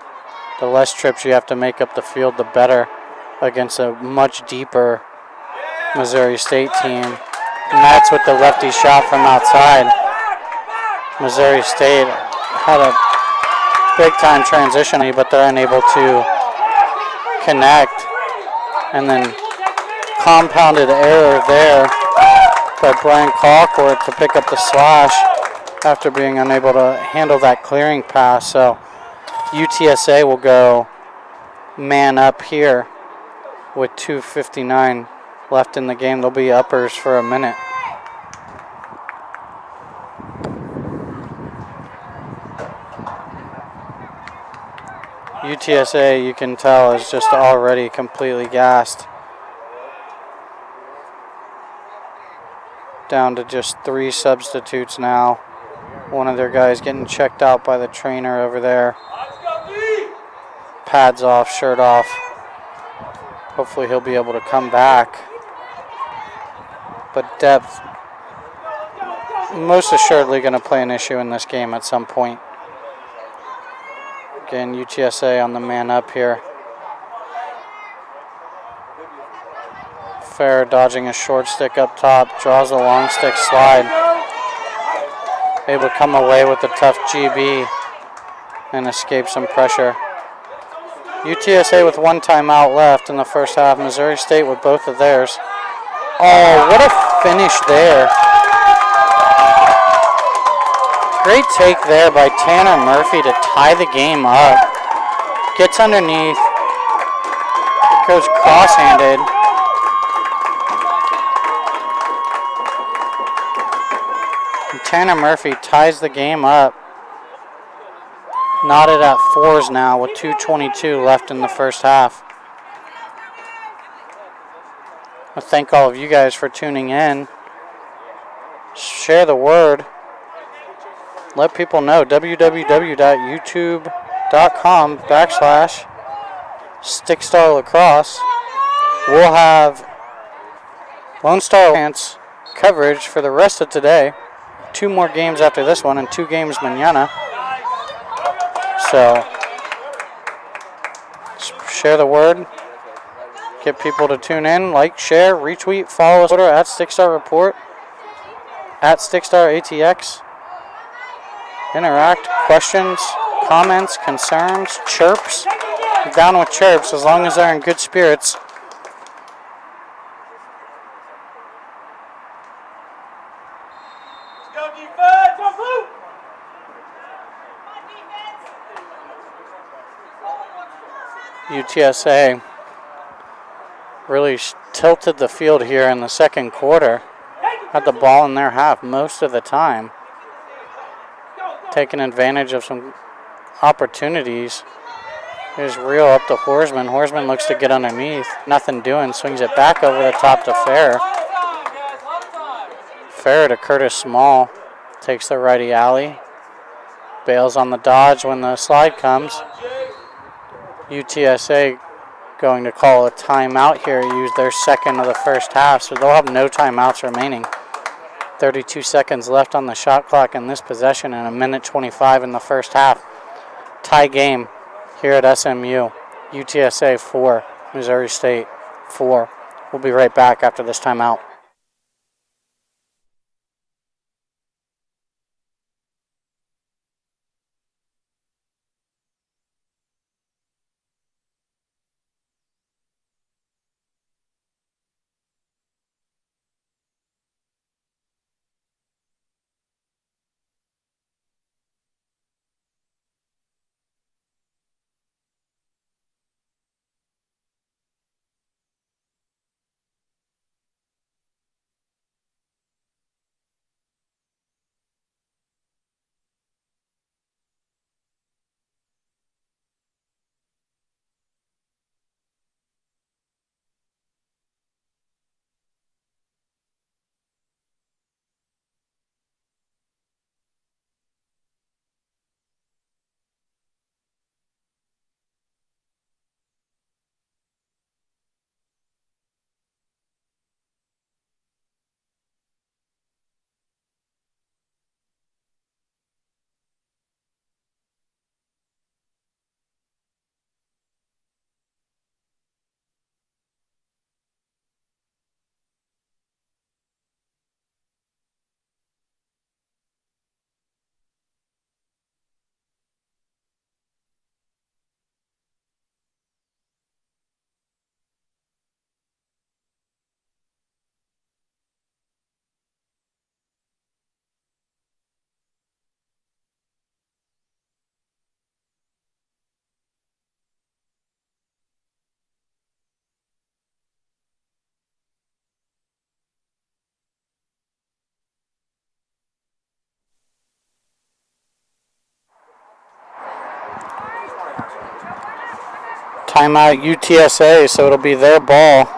the less trips you have to make up the field, the better against a much deeper Missouri State team. And that's with the lefty shot from outside. Missouri State had a big-time transition, but they're unable to connect. And then compounded error there by Brian Colcourt to pick up the slash after being unable to handle that clearing pass. So UTSA will go man up here with 2:59 left in the game. They'll be uppers for a minute. UTSA, you can tell, is just already completely gassed. Down to just 3 substitutes now. One of their guys getting checked out by the trainer over there. Pads off, shirt off. Hopefully he'll be able to come back. But depth, most assuredly going to play an issue in this game at some point. Again, UTSA on the man up here. Farrer dodging a short stick up top, draws a long stick slide. Able to come away with a tough GB and escape some pressure. UTSA with 1 timeout left in the first half. Missouri State with both of theirs. Oh, what a finish there. Great take there by Tanner Murphy to tie the game up. Gets underneath. Goes cross-handed. And Tanner Murphy ties the game up. Knotted at 4s now with 2:22 left in the first half. I thank all of you guys for tuning in. Share the word. Let people know. www.youtube.com/Stickstar Lacrosse. We'll have Lone Star Lance coverage for the rest of today. 2 more games after this one and 2 games mañana. So share the word. Get people to tune in, like, share, retweet, follow us on Twitter at Stickstar Report, at Stickstar ATX. Interact, questions, comments, concerns, chirps. I'm down with chirps as long as they're in good spirits. UTSA really tilted the field here in the second quarter. Had the ball in their half most of the time. Taking advantage of some opportunities. Here's Real up to Horsman. Horsman looks to get underneath. Nothing doing. Swings it back over the top to Fair. Fair to Curtis Small. Takes the righty alley. Bails on the dodge when the slide comes. UTSA going to call a timeout here. Use their second of the first half, so they'll have no timeouts remaining. 32 seconds left on the shot clock in this possession and 1:25 in the first half. Tie game here at SMU. UTSA 4, Missouri State 4. We'll be right back after this timeout. Timeout UTSA, so it'll be their ball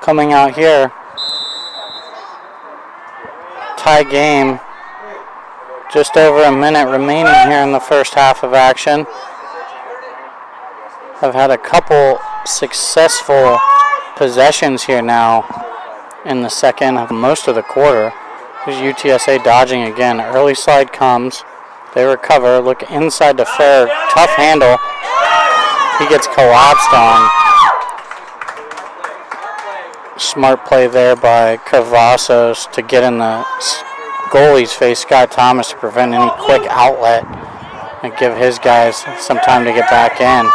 coming out here. Tie game. Just over a minute remaining here in the first half of action. I've had a couple successful possessions here now in the second of most of the quarter. Here's UTSA dodging again. Early slide comes. They recover. Look inside to Fair. Tough handle. He gets collapsed on. Smart play there by Cavazos to get in the goalie's face, Scott Thomas, to prevent any quick outlet and give his guys some time to get back in.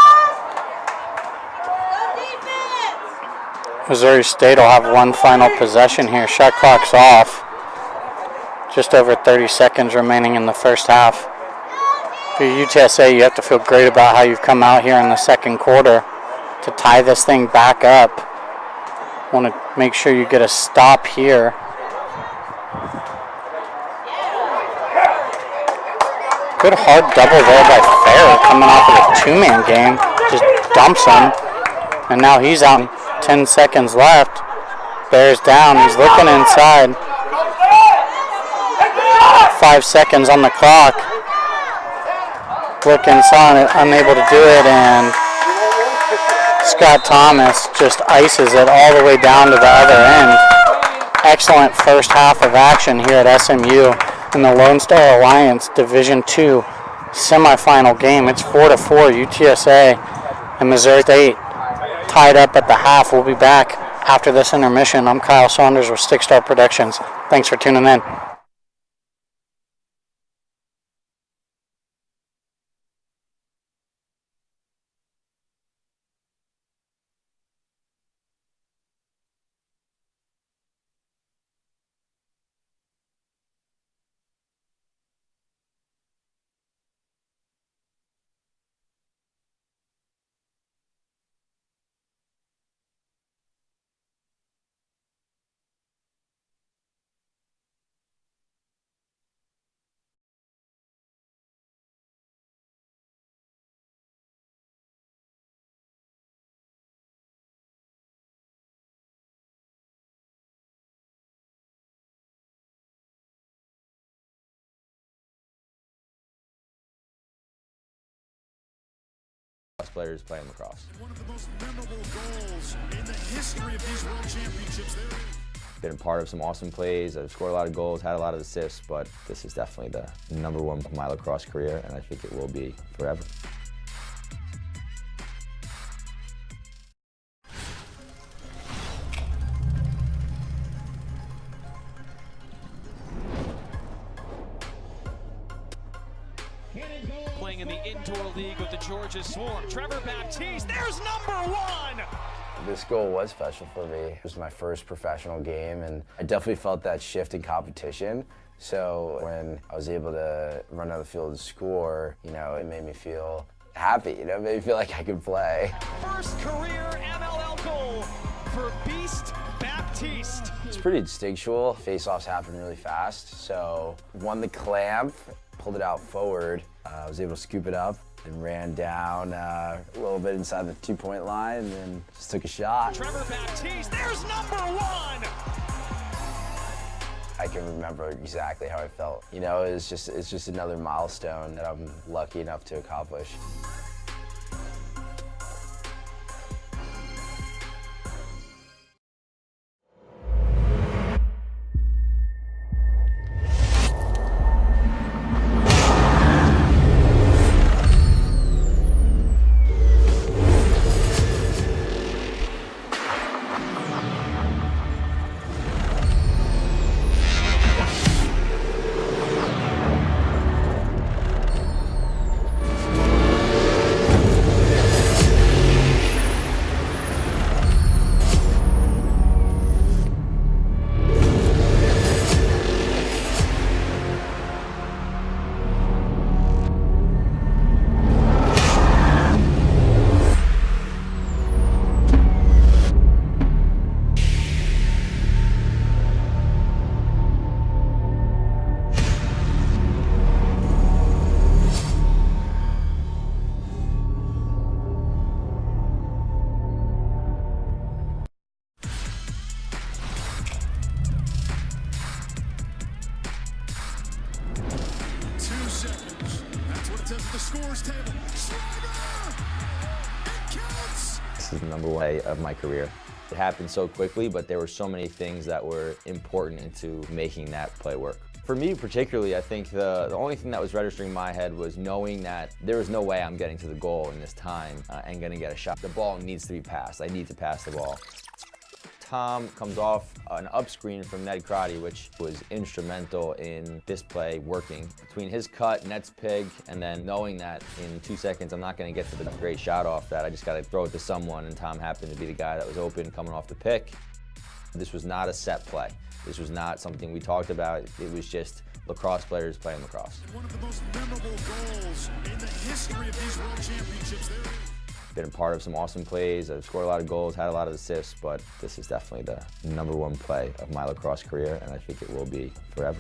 Missouri State will have one final possession here. Shot clock's off. Just over 30 seconds remaining in the first half. For UTSA, you have to feel great about how you've come out here in the second quarter to tie this thing back up. Want to make sure you get a stop here. Good hard double there by Fair, coming off of a two-man game. Just dumps him. And now he's out. 10 seconds left. Bears down. He's looking inside. 5 seconds on the clock. Look inside, unable to do it, and Scott Thomas just ices it all the way down to the other end. Excellent first half of action here at SMU in the Lone Star Alliance Division II semifinal game. It's 4-4, UTSA and Missouri State tied up at the half. We'll be back after this intermission. I'm Kyle Saunders with Stick Star Productions. Thanks for tuning in. Players playing lacrosse. One of the most memorable goals in the history of these World Championships. Been a part of some awesome plays. I've scored a lot of goals, had a lot of assists, but this is definitely the #1 of my lacrosse career, and I think it will be forever. Playing in the indoor league with the Georgia Swarm. Trevor Baptiste, there's #1! This goal was special for me. It was my first professional game, and I definitely felt that shift in competition. So when I was able to run on the field and score, it made me feel happy. It made me feel like I could play. First career MLL goal for Beast Baptiste. It's pretty instinctual. Face-offs happen really fast, so won the clamp, pulled it out forward. I was able to scoop it up and ran down a little bit inside the 2-point line and then just took a shot. Trevor Baptiste, there's #1! I can remember exactly how I felt. It's just another milestone that I'm lucky enough to accomplish. The scores table. Schreiber! It counts! This is the #1 of my career. It happened so quickly, but there were so many things that were important into making that play work. For me particularly, I think the only thing that was registering in my head was knowing that there was no way I'm getting to the goal in this time and gonna get a shot. The ball needs to be passed. I need to pass the ball. Tom comes off an up screen from Ned Crotty, which was instrumental in this play working. Between his cut, Ned's pig, and then knowing that in 2 seconds I'm not going to get to the great shot off that, I just got to throw it to someone, and Tom happened to be the guy that was open coming off the pick. This was not a set play. This was not something we talked about. It was just lacrosse players playing lacrosse. One of the most memorable goals in the history of these World Championships. Been a part of some awesome plays. I've scored a lot of goals, had a lot of assists, but this is definitely the #1 play of my lacrosse career, and I think it will be forever.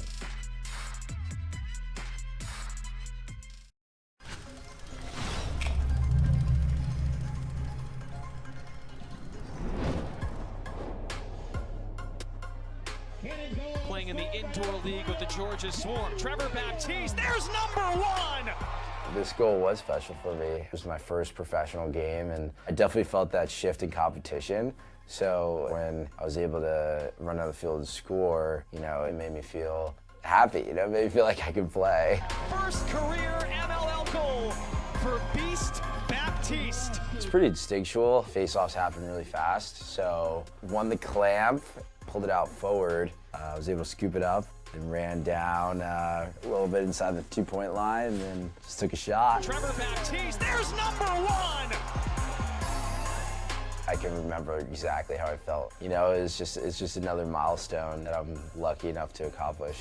Playing in the indoor league with the Georgia Swarm. Trevor Baptiste, there's #1! This goal was special for me. It was my first professional game, and I definitely felt that shift in competition. So when I was able to run out of the field and score, it made me feel happy. It made me feel like I could play. First career MLL goal for Beast Baptiste. It's pretty instinctual. Face-offs happen really fast, so won the clamp, pulled it out forward. I was able to scoop it up and ran down a little bit inside the 2-point line, and then just took a shot. Trevor Baptiste, there's #1! I can remember exactly how I felt. It's just another milestone that I'm lucky enough to accomplish.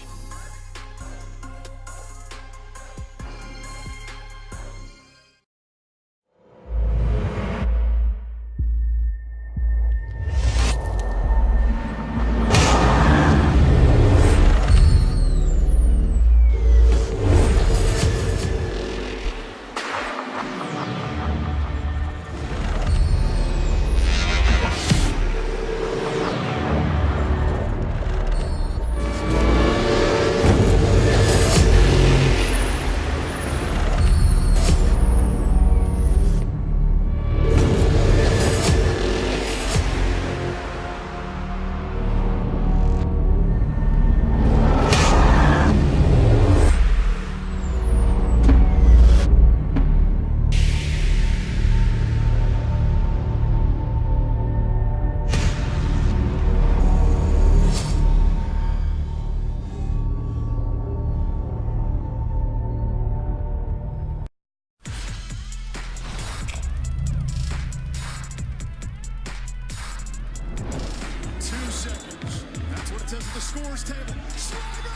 The scores table. Slugger!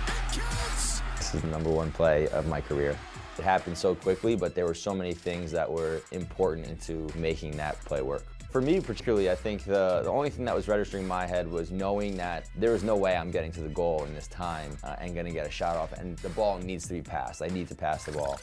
It counts! This is the #1 play of my career. It happened so quickly, but there were so many things that were important into making that play work. For me particularly, I think the only thing that was registering in my head was knowing that there was no way I'm getting to the goal in this time and gonna get a shot off, and the ball needs to be passed. I need to pass the ball.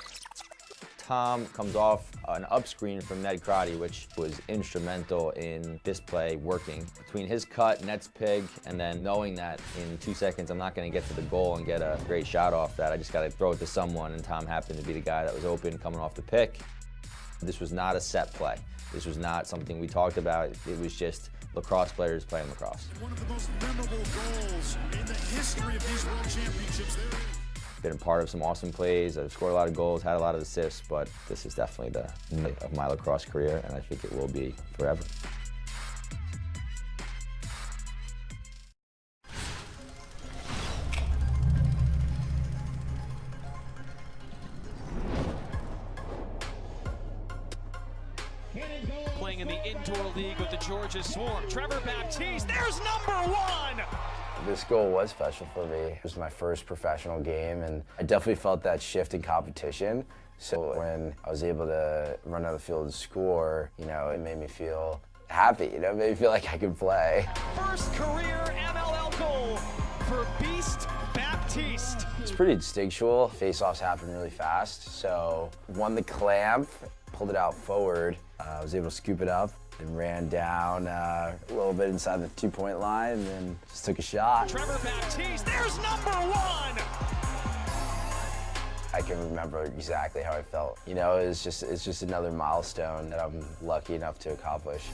Tom comes off an up screen from Ned Crotty, which was instrumental in this play working. Between his cut, Ned's pig, and then knowing that in 2 seconds I'm not going to get to the goal and get a great shot off that, I just got to throw it to someone, and Tom happened to be the guy that was open coming off the pick. This was not a set play. This was not something we talked about. It was just lacrosse players playing lacrosse. One of the most memorable goals in the history of these World Championships. Been a part of some awesome plays. I've scored a lot of goals, had a lot of assists, but this is definitely the of my lacrosse career, and I think it will be forever. Playing in the indoor league with the Georgia Swarm. Trevor Baptiste, there's #1! This goal was special for me. It was my first professional game, and I definitely felt that shift in competition. So when I was able to run out of the field and score, it made me feel happy. It made me feel like I could play. First career MLL goal for Beast Baptiste. It's pretty instinctual. Face-offs happen really fast, so won the clamp, pulled it out forward. I was able to scoop it up and ran down a little bit inside the 2-point line, and then just took a shot. Trevor Baptiste, there's #1! I can remember exactly how I felt. It's just another milestone that I'm lucky enough to accomplish.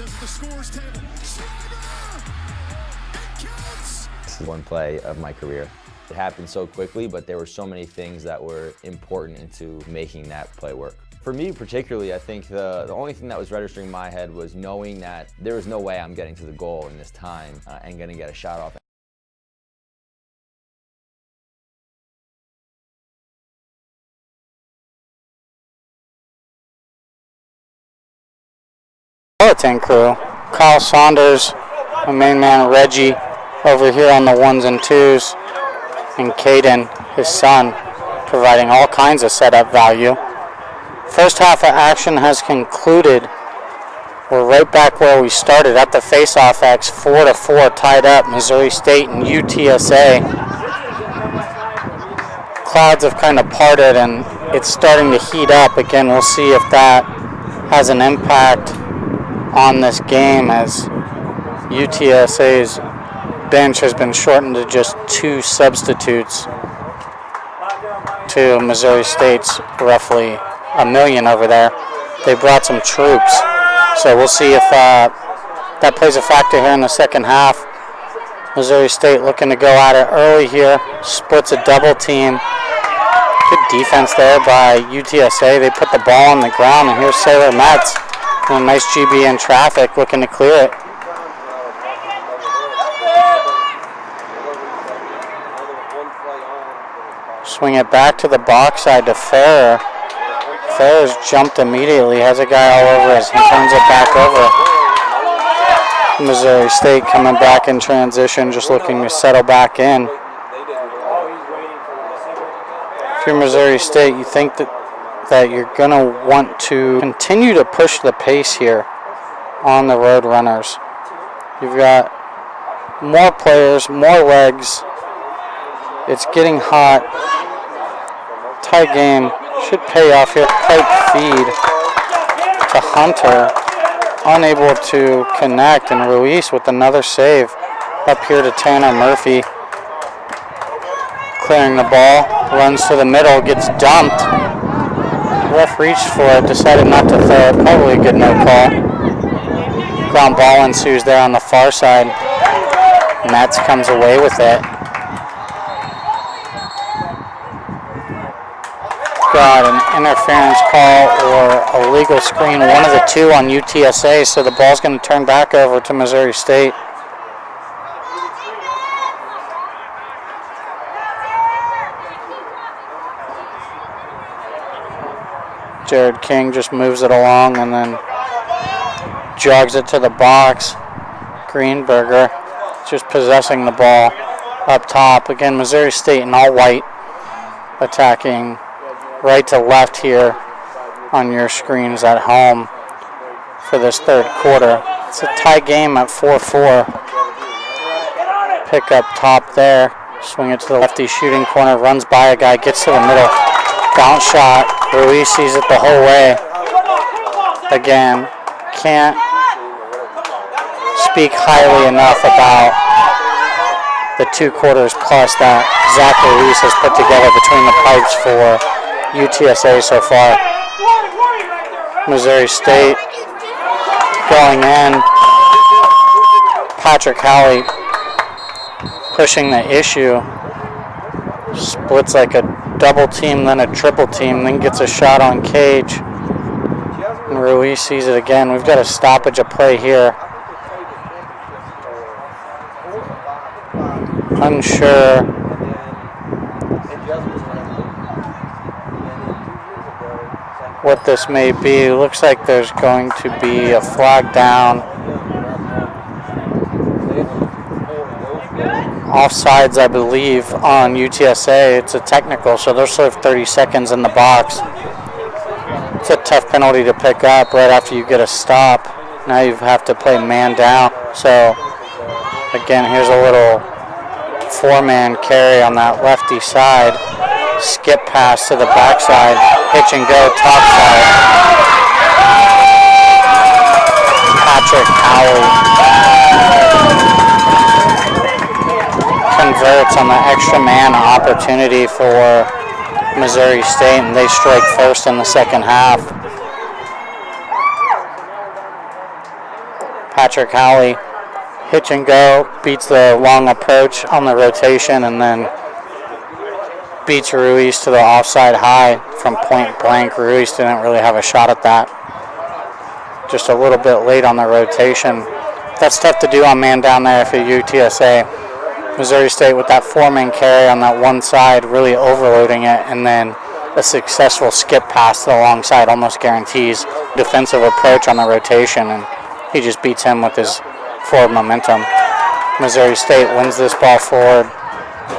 says at the scores table, Schreiber! It counts! This is one play of my career. It happened so quickly, but there were so many things that were important into making that play work. For me particularly, I think the only thing that was registering in my head was knowing that there was no way I'm getting to the goal in this time and going to get a shot off. Bulletin crew, Kyle Saunders, my main man Reggie over here on the ones and twos, and Caden, his son, providing all kinds of setup value. First half of action has concluded. We're right back where we started at the face-off X, 4-4 tied up, Missouri State and UTSA. Clouds have kind of parted and it's starting to heat up. Again, we'll see if that has an impact on this game as UTSA's bench has been shortened to just 2 substitutes to Missouri State's roughly 1 million over there. They brought some troops, so we'll see if that plays a factor here in the second half. Missouri State looking to go at it early here, splits a double team. Good defense there by UTSA. They put the ball on the ground, and here's Sailor Metz. A nice GB in traffic, looking to clear it. Swing it back to the box side to Ferrer. Ferrer's jumped immediately, has a guy all over us. He turns it back over. Missouri State coming back in transition, just looking to settle back in. If you're Missouri State, you think that you're going to want to continue to push the pace here on the road runners. You've got more players, more legs. It's getting hot. Tie game should pay off here. Pipe feed to Hunter. Unable to connect, and Ruiz with another save up here to Tanner Murphy. Clearing the ball, runs to the middle, gets dumped. Ref reached for it, decided not to throw it. Probably a good no call. Ground ball ensues there on the far side. Metz comes away with it. Got an interference call or a legal screen, one of the two on UTSA, so the ball's going to turn back over to Missouri State. Jared King just moves it along and then jogs it to the box. Greenberger just possessing the ball up top. Again, Missouri State in all white, attacking right to left here on your screens at home for this third quarter. It's a tie game at 4-4. Pick up top there. Swing it to the lefty shooting corner. Runs by a guy. Gets to the middle. Bounce shot. Ruiz sees it the whole way. Again, can't speak highly enough about the 2 quarters plus that Zach Ruiz has put together between the pipes for UTSA so far. Missouri State going in. Patrick Howley pushing the issue. Splits like a double team, then a triple team, then gets a shot on Cage. And Ruiz sees it again. We've got a stoppage of play here. Unsure what this may be. Looks like there's going to be a flag down. Offsides, I believe, on UTSA. It's a technical, so they'll serve 30 seconds in the box. It's a tough penalty to pick up right after you get a stop. Now you have to play man down. So, again, here's a little 4-man carry on that lefty side. Skip pass to the backside. Pitch and go top side. Patrick Howley converts on the extra man opportunity for Missouri State, and they strike first in the second half. Patrick Howley. Hitch and go, beats the long approach on the rotation, and then beats Ruiz to the offside high from point blank. Ruiz didn't really have a shot at that. Just a little bit late on the rotation. That's tough to do on man down there if you're UTSA. Missouri State with that 4-man carry on that one side, really overloading it, and then a successful skip pass to the long side almost guarantees defensive approach on the rotation, and he just beats him with his forward momentum. Missouri State wins this ball forward,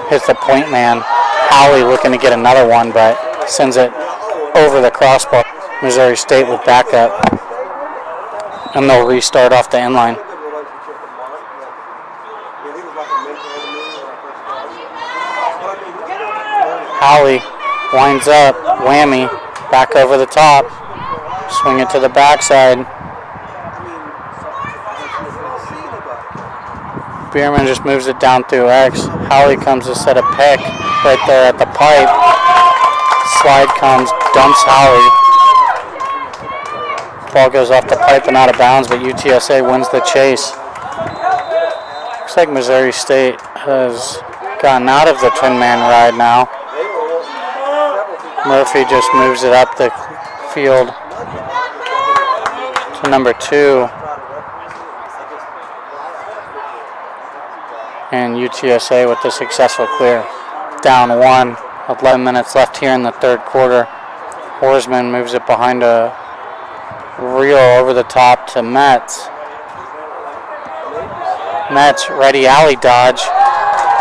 hits the point man. Howley looking to get another one, but sends it over the crossbar. Missouri State with backup, and they'll restart off the inline. Howley winds up, whammy, back over the top, swing it to the backside. Bierman just moves it down through X. Howley comes to set a pick right there at the pipe. Slide comes, dumps Howley. Ball goes off the pipe and out of bounds, but UTSA wins the chase. Looks like Missouri State has gotten out of the 10-man ride now. Murphy just moves it up the field to number 2. And UTSA with the successful clear. Down 1, 11 minutes left here in the third quarter. Horsman moves it behind a reel over the top to Metz. Metz, ready alley dodge.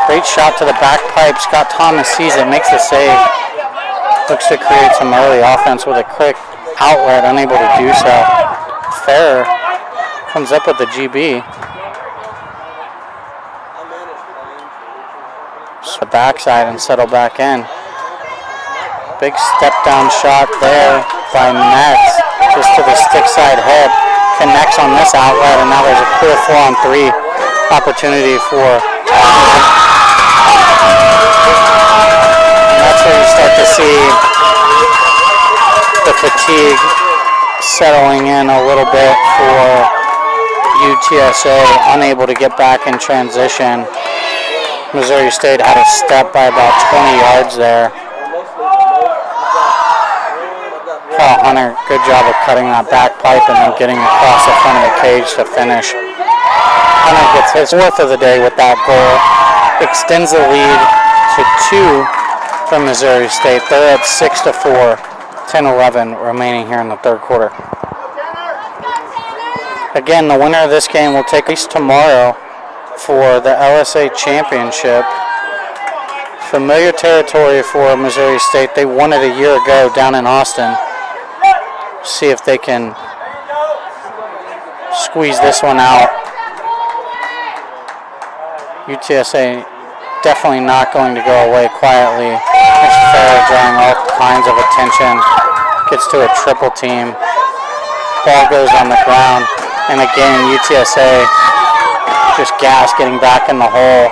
Great shot to the back pipe. Scott Thomas sees it, makes the save. Looks to create some early offense with a quick outlet, unable to do so. Fair comes up with the GB. The backside and settle back in. Big step down shot there by Metz, just to the stick side head. Connects on this outlet, and now there's a clear 4-on-3 opportunity for. And that's where you start to see the fatigue settling in a little bit for UTSA, unable to get back in transition. Missouri State had a step by about 20 yards there. Kyle Hunter, good job of cutting that back pipe and then getting across the front of the cage to finish. Hunter gets his 4th of the day with that goal. Extends the lead to 2 for Missouri State. They're at 6-4, 10-11 remaining here in the third quarter. Again, the winner of this game will take place tomorrow for the LSA Championship. Familiar territory for Missouri State. They won it a year ago down in Austin. See if they can squeeze this one out. UTSA definitely not going to go away quietly. It's fair, drawing all kinds of attention. Gets to a triple team. Ball goes on the ground. And again, UTSA just gas getting back in the hole.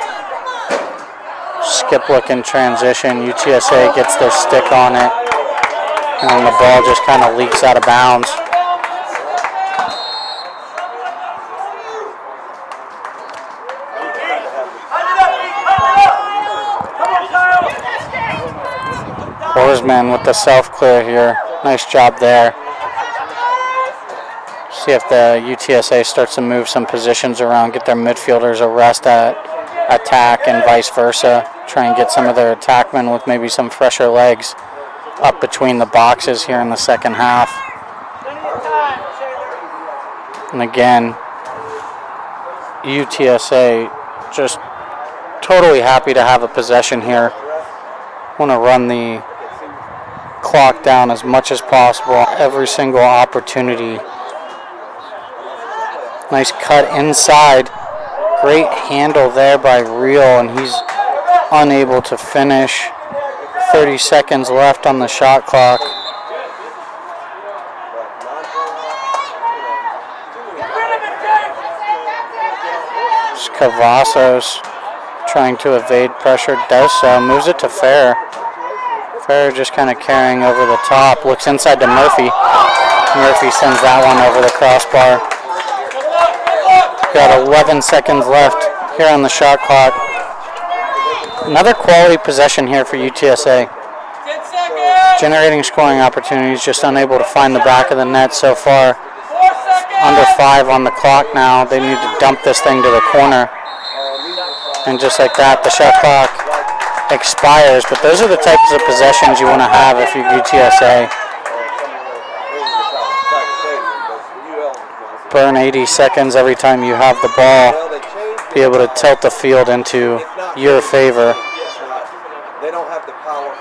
Skip look in transition. UTSA gets their stick on it. And the ball just kind of leaks out of bounds. Horsman with the self-clear here. Nice job there. See if the UTSA starts to move some positions around, get their midfielders a rest at attack and vice versa. Try and get some of their attackmen with maybe some fresher legs up between the boxes here in the second half. And again, UTSA just totally happy to have a possession here. Want to run the clock down as much as possible. Every single opportunity. Nice cut inside. Great handle there by Reel, and he's unable to finish. 30 seconds left on the shot clock. Cavazos trying to evade pressure, does so, moves it to Fair. Fair just kind of carrying over the top, looks inside to Murphy. Murphy sends that one over the crossbar. Got 11 seconds left here on the shot clock. Another quality possession here for UTSA. Generating scoring opportunities, just unable to find the back of the net so far. Under 5 on the clock now. They need to dump this thing to the corner. And just like that, the shot clock expires. But those are the types of possessions you want to have if you're UTSA. Burn 80 seconds every time you have the ball. Be able to tilt the field into your favor. They don't have the power,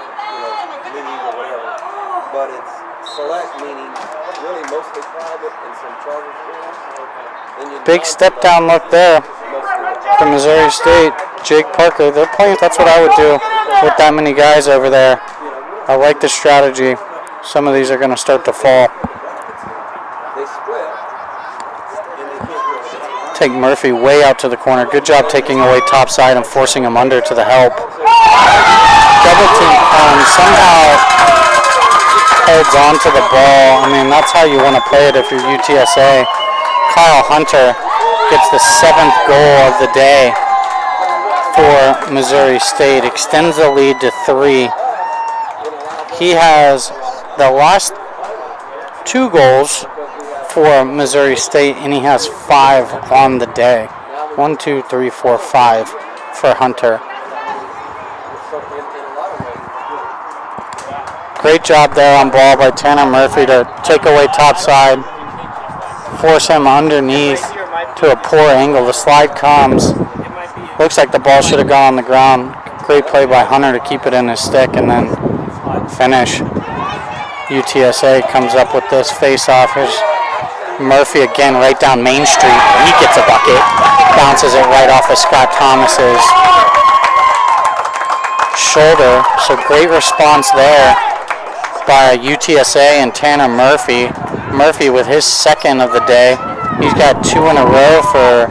meaning or whatever, but it's select, meaning really mostly private and some charter schools. Big step down look there for Missouri State. Jake Parker, they're playing. That's what I would do with that many guys over there. I like the strategy. Some of these are going to start to fall. Take Murphy way out to the corner. Good job taking away top side and forcing him under to the help. Double team somehow holds on to the ball. I mean, that's how you want to play it if you're UTSA. Kyle Hunter gets the 7th goal of the day for Missouri State. Extends the lead to 3. He has the last 2 goals for Missouri State, and he has 5 on the day. 1, 2, 3, 4, 5 for Hunter. Great job there on ball by Tanner Murphy to take away top side, force him underneath to a poor angle. The slide comes. Looks like the ball should have gone on the ground. Great play by Hunter to keep it in his stick and then finish. UTSA comes up with this face-off. Here's Murphy again right down Main Street. He gets a bucket. Bounces it right off of Scott Thomas's shoulder. So great response there by UTSA and Tanner Murphy. Murphy with his 2nd of the day. He's got 2 in a row for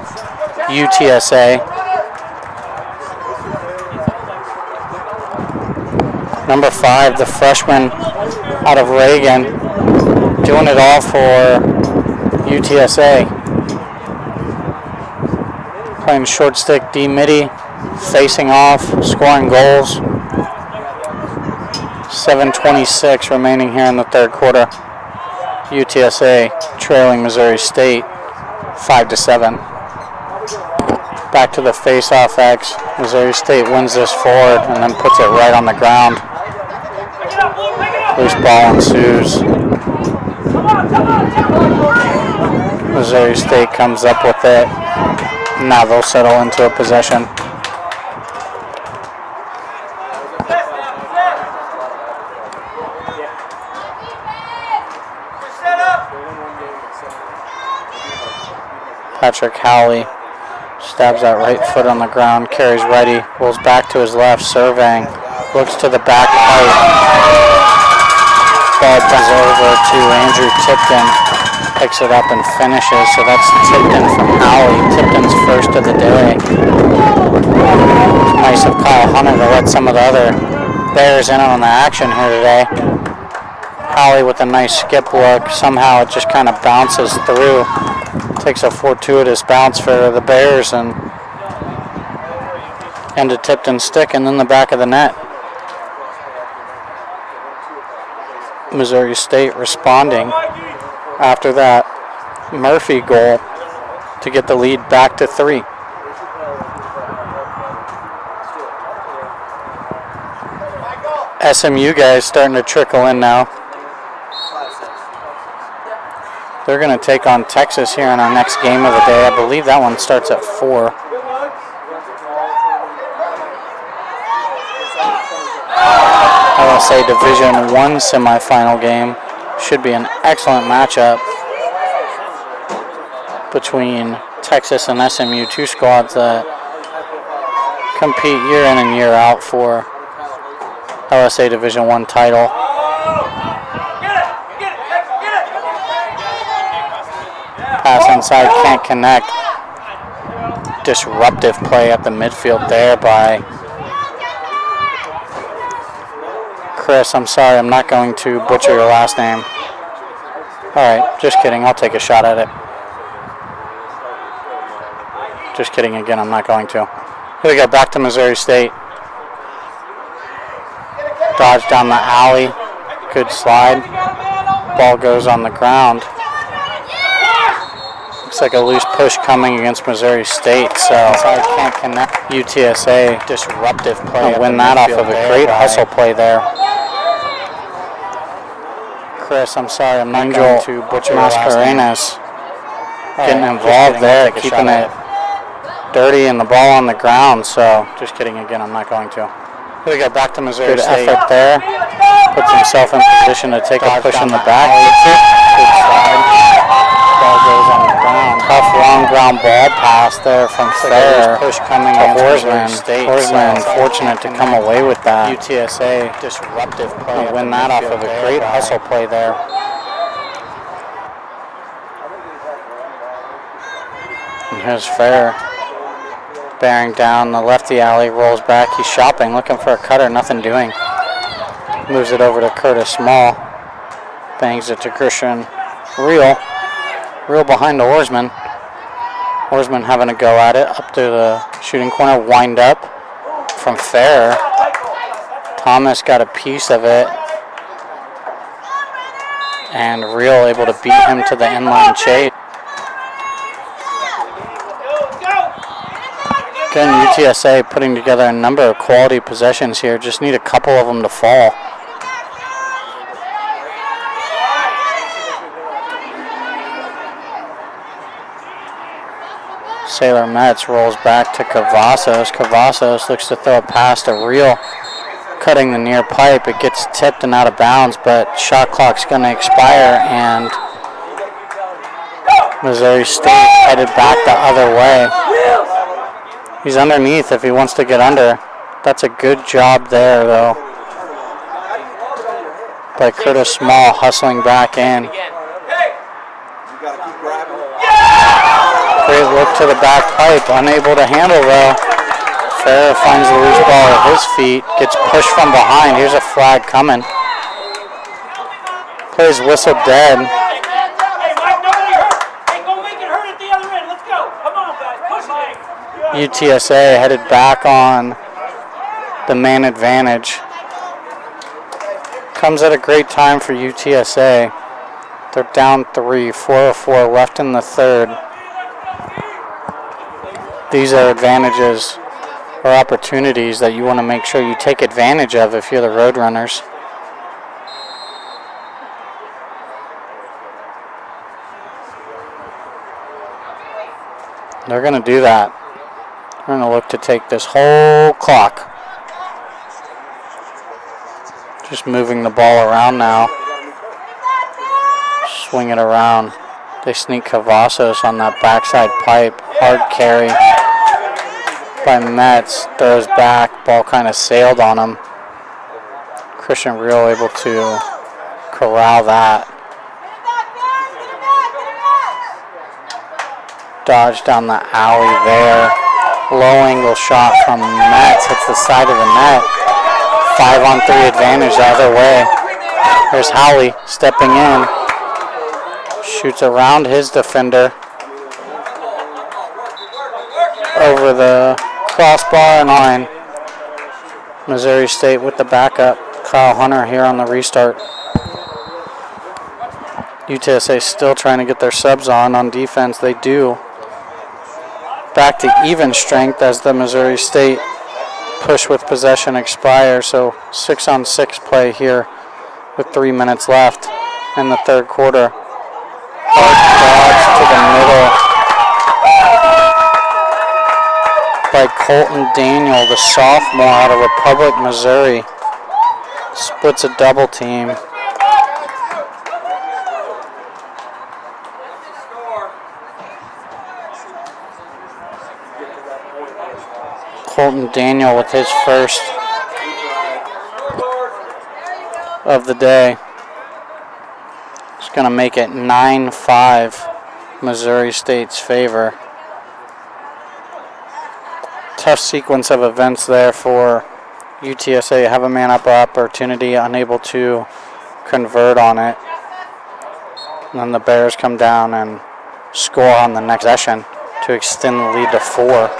UTSA. Number 5, the freshman out of Reagan, doing it all for UTSA. Playing short stick D midi, facing off, scoring goals. 7:26 remaining here in the 3rd quarter. UTSA trailing Missouri State 5-7. Back to the face-off X. Missouri State wins this forward and then puts it right on the ground. Loose ball ensues. Missouri State comes up with it. Now they'll settle into a possession. Patrick Howley stabs that right foot on the ground, carries righty, rolls back to his left, surveying, looks to the back pipe. Ball comes over to Andrew Tipton, picks it up and finishes. So that's Tipton from Howley. Tipton's first of the day. Nice of Kyle Hunter to let some of the other Bears in on the action here today. Howley with a nice skip look. Somehow it just kind of bounces through. Takes a fortuitous bounce for the Bears and into Tipton's stick and then the back of the net. Missouri State responding after that Murphy goal to get the lead back to 3. SMU guys starting to trickle in now. They're going to take on Texas here in our next game of the day. I believe that one starts at 4. LSA Division I semifinal game. Should be an excellent matchup between Texas and SMU, 2 squads that compete year in and year out for LSA Division I title. Pass inside, can't connect. Disruptive play at the midfield there by Chris. I'm sorry, I'm not going to butcher your last name. All right, just kidding. I'll take a shot at it. Just kidding again, I'm not going to. Here we go, back to Missouri State. Dodge down the alley. Good slide. Ball goes on the ground. Looks like a loose push coming against Missouri State, so I can't connect. UTSA disruptive play. Win that off of a great hustle play there. Chris, I'm sorry, I'm not going to butcher Mascarenas getting involved there, keeping it dirty and the ball on the ground, so just kidding again, I'm not going to. Here we go, back to Missouri State. Good effort there. Puts himself in position to take a push in the back. Good slide. Ball goes on the ground. Tough long ground ball pass there from Fair. Push coming to Horsman. Horsman fortunate to come away with that. UTSA disruptive play. Win that off of a great hustle play there. And here's Fair. Bearing down the lefty alley, rolls back. He's shopping, looking for a cutter, nothing doing. Moves it over to Curtis Small. Bangs it to Christian Real. Real behind to Oarsman. Oarsman having a go at it. Up to the shooting corner. Wind up from Fair. Thomas got a piece of it. And Real able to beat him to the inline chase. Again, UTSA putting together a number of quality possessions here. Just need a couple of them to fall. Sailor Metz rolls back to Cavazos. Cavazos looks to throw a pass to Real, cutting the near pipe. It gets tipped and out of bounds, but shot clock's going to expire, and Missouri State headed back the other way. He's underneath if he wants to get under. That's a good job there, though, by Curtis Small hustling back in. Great look to the back pipe, unable to handle though. Fair finds the loose ball at his feet, gets pushed from behind. Here's a flag coming. Plays whistle dead. UTSA headed back on the man advantage. Comes at a great time for UTSA. They're down 3, 4:04 left in the third. These are advantages or opportunities that you want to make sure you take advantage of if you're the Roadrunners. They're going to do that. They're going to look to take this whole clock. Just moving the ball around now. Swing it around. They sneak Cavazos on that backside pipe. Hard carry by Metz. Throws back. Ball kind of sailed on him. Christian Real able to corral that. Dodge down the alley there. Low angle shot from Metz. Hits the side of the net. 5-on-3 advantage the other way. There's Howley stepping in. Shoots around his defender. Over the crossbar and line. Missouri State with the backup. Kyle Hunter here on the restart. UTSA still trying to get their subs on defense. They do. Back to even strength as the Missouri State push with possession expires. So 6-on-6 play here with 3 minutes left in the third quarter. Hard dodge to the middle by Colton Daniel, the sophomore out of Republic, Missouri. Splits a double team. Colton Daniel with his first of the day. It's going to make it 9-5 Missouri State's favor. Tough sequence of events there for UTSA. Have a man-up opportunity, unable to convert on it. And then the Bears come down and score on the next possession to extend the lead to 4.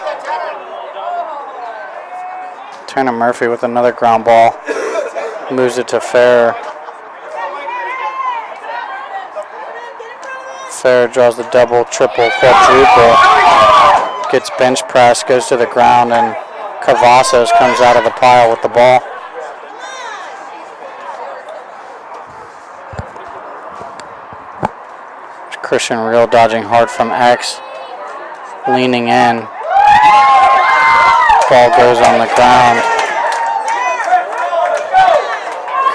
Turner Murphy with another ground ball. Moves it to Fair. Fair draws the double, triple, quadruple. Gets bench press, goes to the ground, and Cavazos comes out of the pile with the ball. Christian Real dodging hard from X. Leaning in. Ball goes on the ground.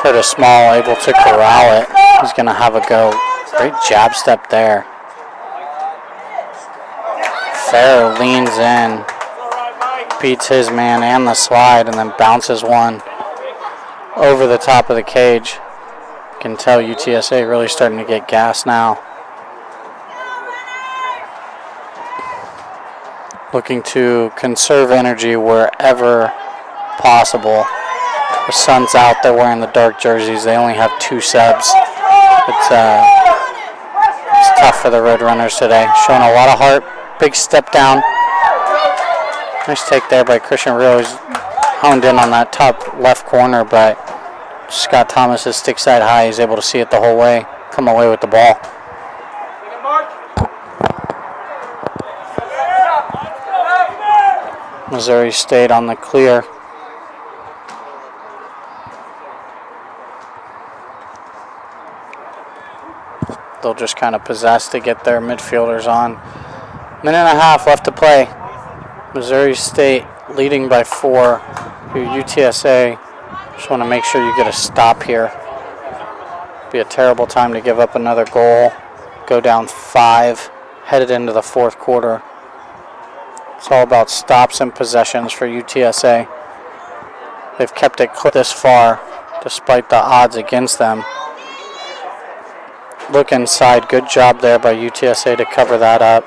Curtis Small able to corral it. He's going to have a go. Great jab step there. Fair leans in, beats his man and the slide, and then bounces one over the top of the cage. You can tell UTSA really starting to get gas now. Looking to conserve energy wherever possible. The sun's out, they're wearing the dark jerseys. They only have 2 subs. It's tough for the Red Runners today. Showing a lot of heart. Big step down. Nice take there by Christian Real. He's honed in on that top left corner, but Scott Thomas is stick side high. He's able to see it the whole way. Come away with the ball. Missouri State on the clear. They'll just kind of possess to get their midfielders on. Minute and a half left to play. Missouri State leading by 4. Your UTSA just want to make sure you get a stop here. Be a terrible time to give up another goal. Go down 5, headed into the 4th quarter. It's all about stops and possessions for UTSA. They've kept it this far despite the odds against them. Look inside. Good job there by UTSA to cover that up.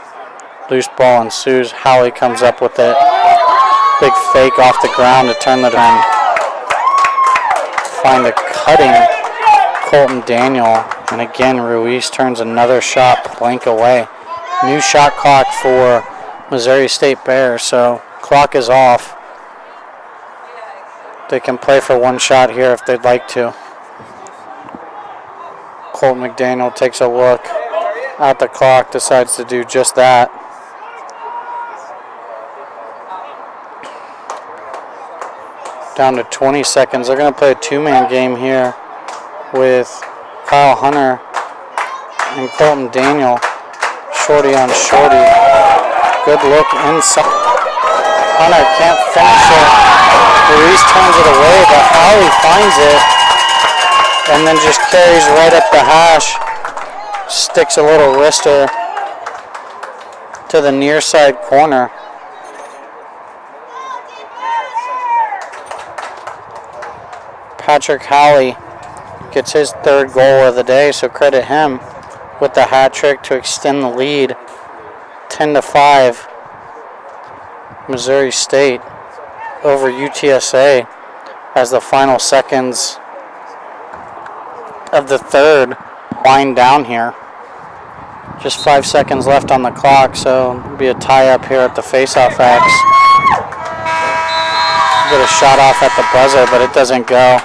Loose ball ensues. Howley comes up with it. Big fake off the ground to turn the turn. Find a cutting Colton Daniel. And again, Ruiz turns another shot blank away. New shot clock for Missouri State Bears, so clock is off. They can play for 1 shot here if they'd like to. Colton McDaniel takes a look at the clock, decides to do just that. Down to 20 seconds. They're going to play a 2-man game here with Kyle Hunter and Colton Daniel. Shorty on shorty. Good look inside. Hunter can't finish it. Ruiz turns it away, but Howley finds it and then just carries right up the hash. Sticks a little wrister to the near side corner. Patrick Howley gets his 3rd goal of the day, so credit him with the hat trick to extend the lead 10-5. Missouri State over UTSA as the final seconds of the 3rd wind down here. Just 5 seconds left on the clock, so it'll be a tie-up here at the face-off X. Get a shot off at the buzzer, but it doesn't go.